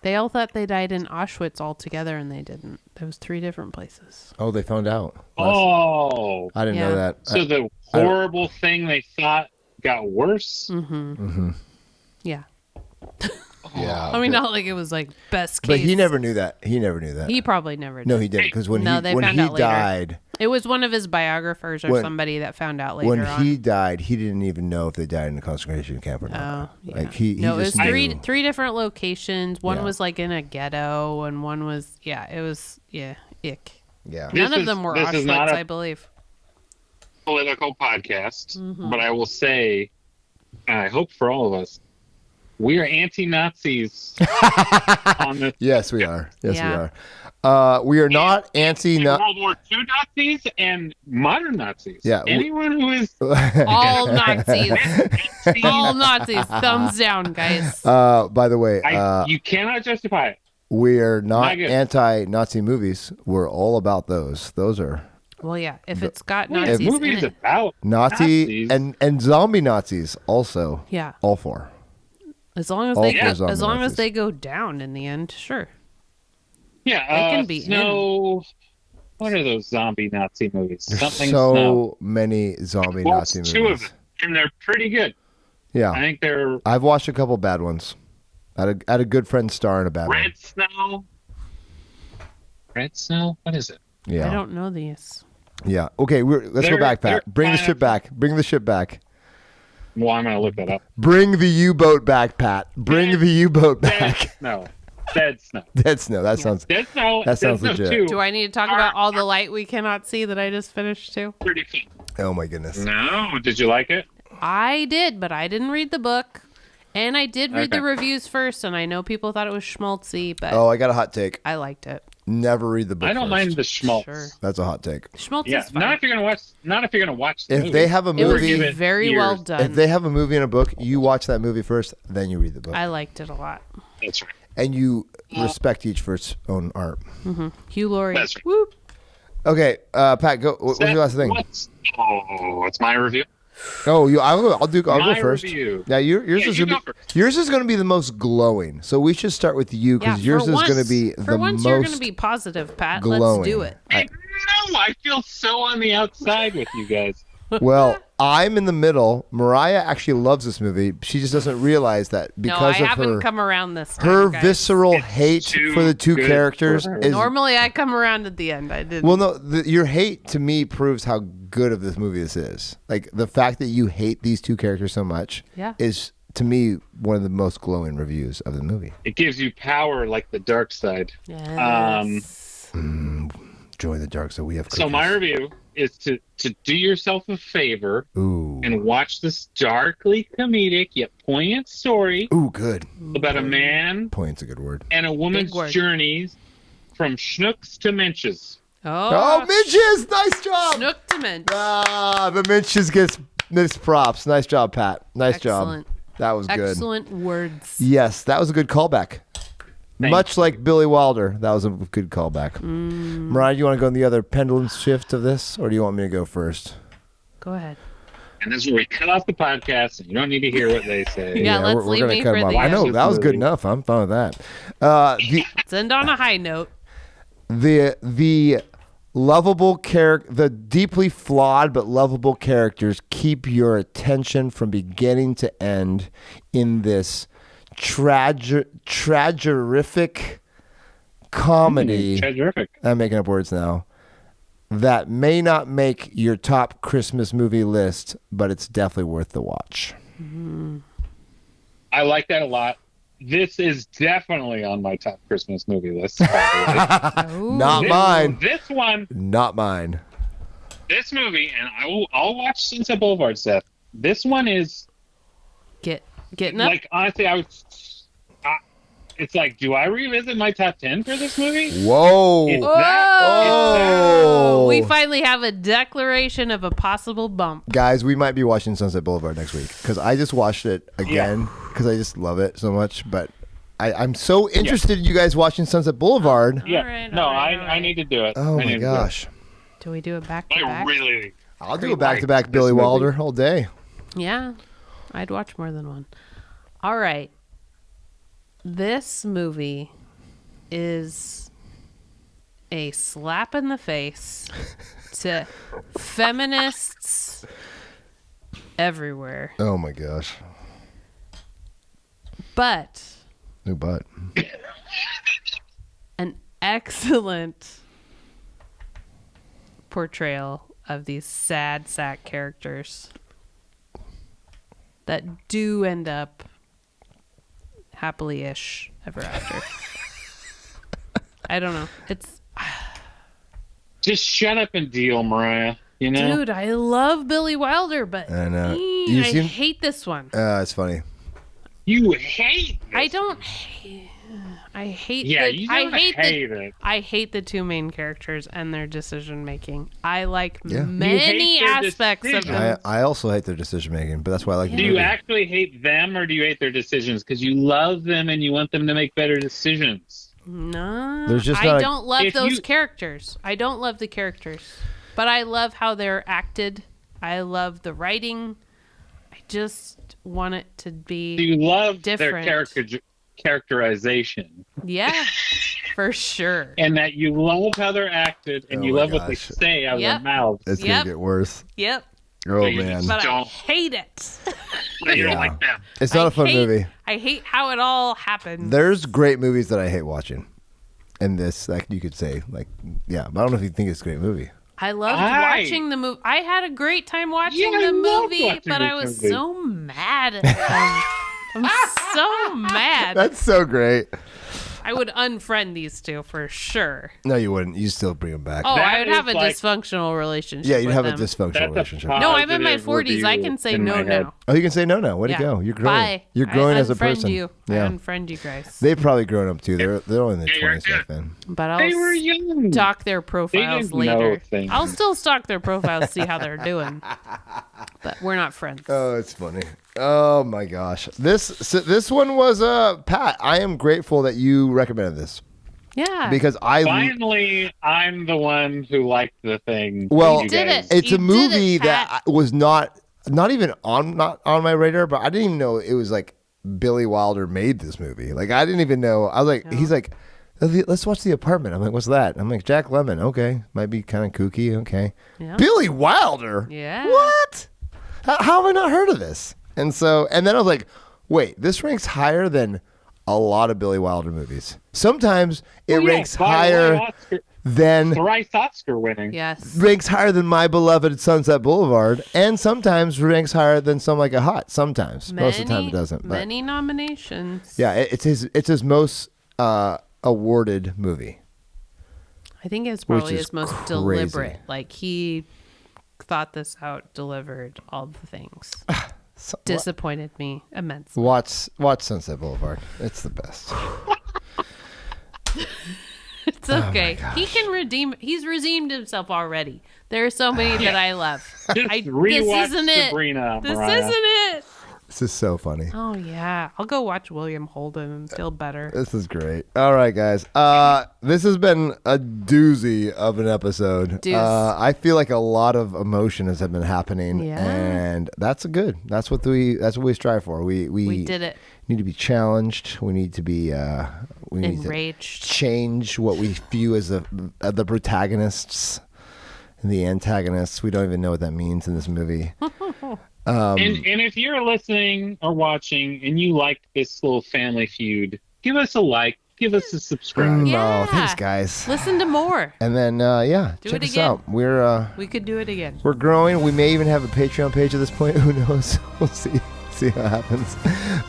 They all thought they died in Auschwitz all together, and they didn't. There was 3 different places. Oh, they found out. Oh. I didn't know that. So the horrible thing they thought got worse? Mm-hmm. Yeah. Yeah. I mean, not like it was best case. But he never knew that. He never knew that. He probably never did. No, he didn't. Because when No, he they found he out later. died, It was one of his biographers or somebody that found out later when on. he died, he didn't even know if they died in a concentration camp or not. Oh, yeah. He no, it was just knew. three different locations. One Yeah. was in a ghetto, and one was it was ick. Yeah. None of them were this is Auschwitz, not a I believe. political podcast, Mm-hmm. but I will say, and I hope for all of us, We are anti-Nazis on this. Yes, we are. Yes, Yeah. we are. We are not anti. World War II Nazis and modern Nazis. Yeah, Anyone who is All Nazis. All Nazis. Thumbs down, guys. By the way, you cannot justify it. we are not Not good. anti-Nazi movies. We're all about those. Those are Well, yeah. If it's got Well, Nazis the in movie's it. about Nazi Nazis. and zombie Nazis also. Yeah. All four. As long as All they four zombie as long Nazis. as they go down in the end, sure. Yeah, They can be Snow. What are those zombie Nazi movies? There's Something so Snow. many zombie Well, Nazi two movies. of them, and they're pretty good. Yeah. I think they're I've watched a couple bad ones. I had a good friend star in a bad one. Red Snow. Red Snow? What is it? Yeah. I don't know these. Yeah. Okay, let's go back, Pat. they're Bring the kind ship of- back. Bring the ship back. Well, I'm going to look that up. Bring the U-boat back, Pat. Bring the U-boat Dead back. Snow. Dead Snow. Dead Snow. That sounds. Dead Snow. That sounds Dead Snow legit. 2. Do I need to talk about all the light we cannot see that I just finished too? Pretty fun. Oh my goodness. No, did you like it? I did, but I didn't read the book. And I did read the Okay. reviews first, and I know people thought it was schmaltzy, but Oh, I got a hot take. I liked it. Never read the book. I don't first. mind the schmaltz. Sure. That's a hot take. Schmaltz Yeah, is fine. not if you're gonna watch. The If movie. they have a It was movie, Give it very well years. done. if they have a movie and a book, you watch that movie first, then you read the book, I liked it a lot. That's right. and you respect each for its own art. Hugh Laurie. That's right. Whoop. Okay, Pat, go. What's your last thing? What's my review? Oh, I'll go My first. review. Yeah, yours Yeah, is you gonna go be, yours is going to be the most glowing. So we should start with you because yours is going to be for the once you're going to most be positive, Pat. glowing. Let's do it. No, I feel so on the outside with you guys. Well, I'm in the middle. Mariah actually loves this movie. She just doesn't realize that No, because I of haven't her come around this time, her guys. visceral hate too for the two good characters for her. is Normally, I come around at the end. I didn't. well. No, your hate to me proves how good of this movie this is. Like the fact that you hate these two characters so much Yeah. is to me one of the most glowing reviews of the movie. It gives you power like the dark side. Yes. Join the dark, so we have. So my review is to do yourself a favor Ooh, and watch this darkly comedic yet poignant story ooh, good. about a man Point's a good word. and a woman's Big word. journeys from schnooks to menches. Oh, Minches, nice job. Snook to Minch. The Minches gets props. Nice job, Pat. Nice Excellent. job. That was good. Excellent words. Yes, that was a good callback. Much like Billy Wilder, that was a good callback. Mariah, do you want to go in the other pendulum shift of this, or do you want me to go first? Go ahead. And this is where we cut off the podcast and you don't need to hear what they say. Yeah, let's we're leave gonna me cut for him off. the I know end. that was good enough. I'm fine with that. Let's end on a high note. The lovable character, the deeply flawed but lovable characters keep your attention from beginning to end in this tragerific comedy. Terrific. I'm making up words now. That may not make your top Christmas movie list, but it's definitely worth the watch. I like that a lot. This is definitely on my top Christmas movie list. by the way. Not mine. This one, Not mine. this movie, and I'll watch Sunset Boulevard, Seth. This one is Getting up. like honestly, it's like, do I revisit my top 10 for this movie? Whoa. It's Whoa! Oh. We finally have a declaration of a possible bump. Guys, we might be watching Sunset Boulevard next week because I just watched it again because I just love it so much. But I'm so interested in you guys watching Sunset Boulevard. Yeah. All right, no, all right, all I right. need to do it. Oh I need my to do it. gosh. Do we do it back to I back? really. I'll do Great a back-to-back like Billy this movie. Wilder all day. Yeah, I'd watch more than one. All right. This movie is a slap in the face to feminists everywhere. Oh my gosh. But New butt. an excellent portrayal of these sad sack characters that do end up happily-ish ever after. I don't know. It's Just shut up and deal, Mariah. You know? dude, I love Billy Wilder, but I know. I You seem- hate this one. It's funny. You hate this. I don't hate. I hate. Yeah, the, you don't hate it. I hate the two main characters and their decision making. I like Yeah. many You hate their aspects of decisions. them. I also hate their decision making, but that's why I like the Do you movie. actually hate them, or do you hate their decisions? Because you love them and you want them to make better decisions. No, There's just I not a- don't love If those you- characters. I don't love the characters, but I love how they're acted. I love the writing. I just want it to be You love different. their characterization, Yeah, for sure. and that you love how they're acted, and Oh you my love what they gosh. say out of their Yep. mouths. It's Yep. gonna get worse. Yep, Oh you man, just- but I Don't. hate it. You Yeah. don't like them. it's not a fun movie. I hate how it all happens. There's great movies that I hate watching, and this, like you could say, like yeah, but I don't know if you think it's a great movie. I loved Hi. watching the movie. I had a great time watching Yeah, I the loved movie, watching but this I was movie. so mad at them. I'm so mad. That's so great. I would unfriend these two for sure. No, you wouldn't. You still bring them back. Oh, That I would have a is like- dysfunctional relationship. yeah, you'd with have them. a dysfunctional That's a relationship. No, I'm in my positive 40s. I review can say in no my head. now. Oh, you can say no now. Way to Yeah. go. You're growing. Bye. You're growing I as a unfriend person. You. Yeah. I unfriend you guys. They've probably grown up too. They're only in their Yeah, you're 20s back then. But I'll They were young. stalk their profiles didn't know later. things. I'll still stalk their profiles, see how they're doing. But we're not friends. Oh, it's funny. Oh my gosh. This one was Pat. I am grateful that you recommended this Yeah. because I Finally, I'm the one who liked the thing. Well, you did guys- it. it's You a did movie it, that Pat. was not even on my radar, but I didn't even know it was like Billy Wilder made this movie. Like I didn't even know. I was like, he's like, let's watch The Apartment. I'm like, what's that? I'm like, Jack Lemmon. Okay, might be kind of kooky. Okay, Yeah. Billy Wilder. Yeah. What? How have I not heard of this? And then I was like, wait, this ranks higher than a lot of Billy Wilder movies. Sometimes it Well, yeah, ranks by the way, higher Oscar- than thrice Oscar winning. Yes. ranks higher than My Beloved Sunset Boulevard, and sometimes ranks higher than Some Like It Hot. Sometimes, most of the time it doesn't. But Many nominations. yeah, it's his most awarded movie. I think it's probably is his most crazy. deliberate. Like he thought this out, delivered all the things. So, Disappointed me immensely. watch Sunset Boulevard. It's the best. It's okay. He can redeem. He's redeemed himself already. There are so many that I love. Just this rewatch isn't it. Sabrina, This Mariah. isn't it. This is so funny. Oh yeah, I'll go watch William Holden and feel better. This is great. All right, guys. This has been a doozy of an episode. Deuce. I feel like a lot of emotions have been happening, Yeah. and that's good. That's what we strive for. We did it. need to be challenged. We need to be we need to Enraged. change what we view as the protagonists and the antagonists. We don't even know what that means in this movie. And if you're listening or watching and you like this little family feud, give us a like, give us a subscribe. Yeah. No, thanks, guys. Listen to more. And then Do check it us again. out. We're We could do it again. we're growing. We may even have a Patreon page at this point. Who knows? We'll see how it happens.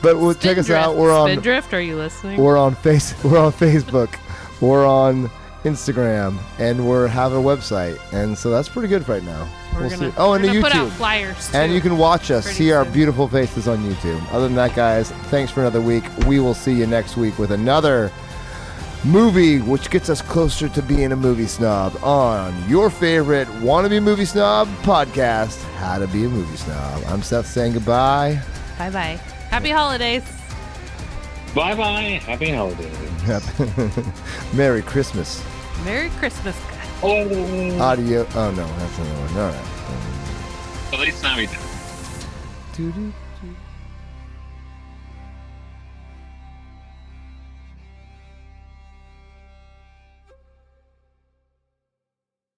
But we'll check us out. We're on Spindrift. Are you listening? we're on Facebook. We're on Instagram, and we're have a website. And so that's pretty good right now. We're We'll gonna, see. Oh, and the we're gonna put YouTube. out flyers too. And you can watch us, Pretty see our soon. beautiful faces on YouTube. Other than that, guys, thanks for another week. We will see you next week with another movie, which gets us closer to being a movie snob on your favorite wannabe movie snob podcast, How to Be a Movie Snob. I'm Seth saying goodbye. Bye bye. Happy holidays. Bye bye. Happy holidays. Merry Christmas. Merry Christmas, guys. Oh, Audio. Oh, no, that's another one. All right. at least now we did. Doo-doo.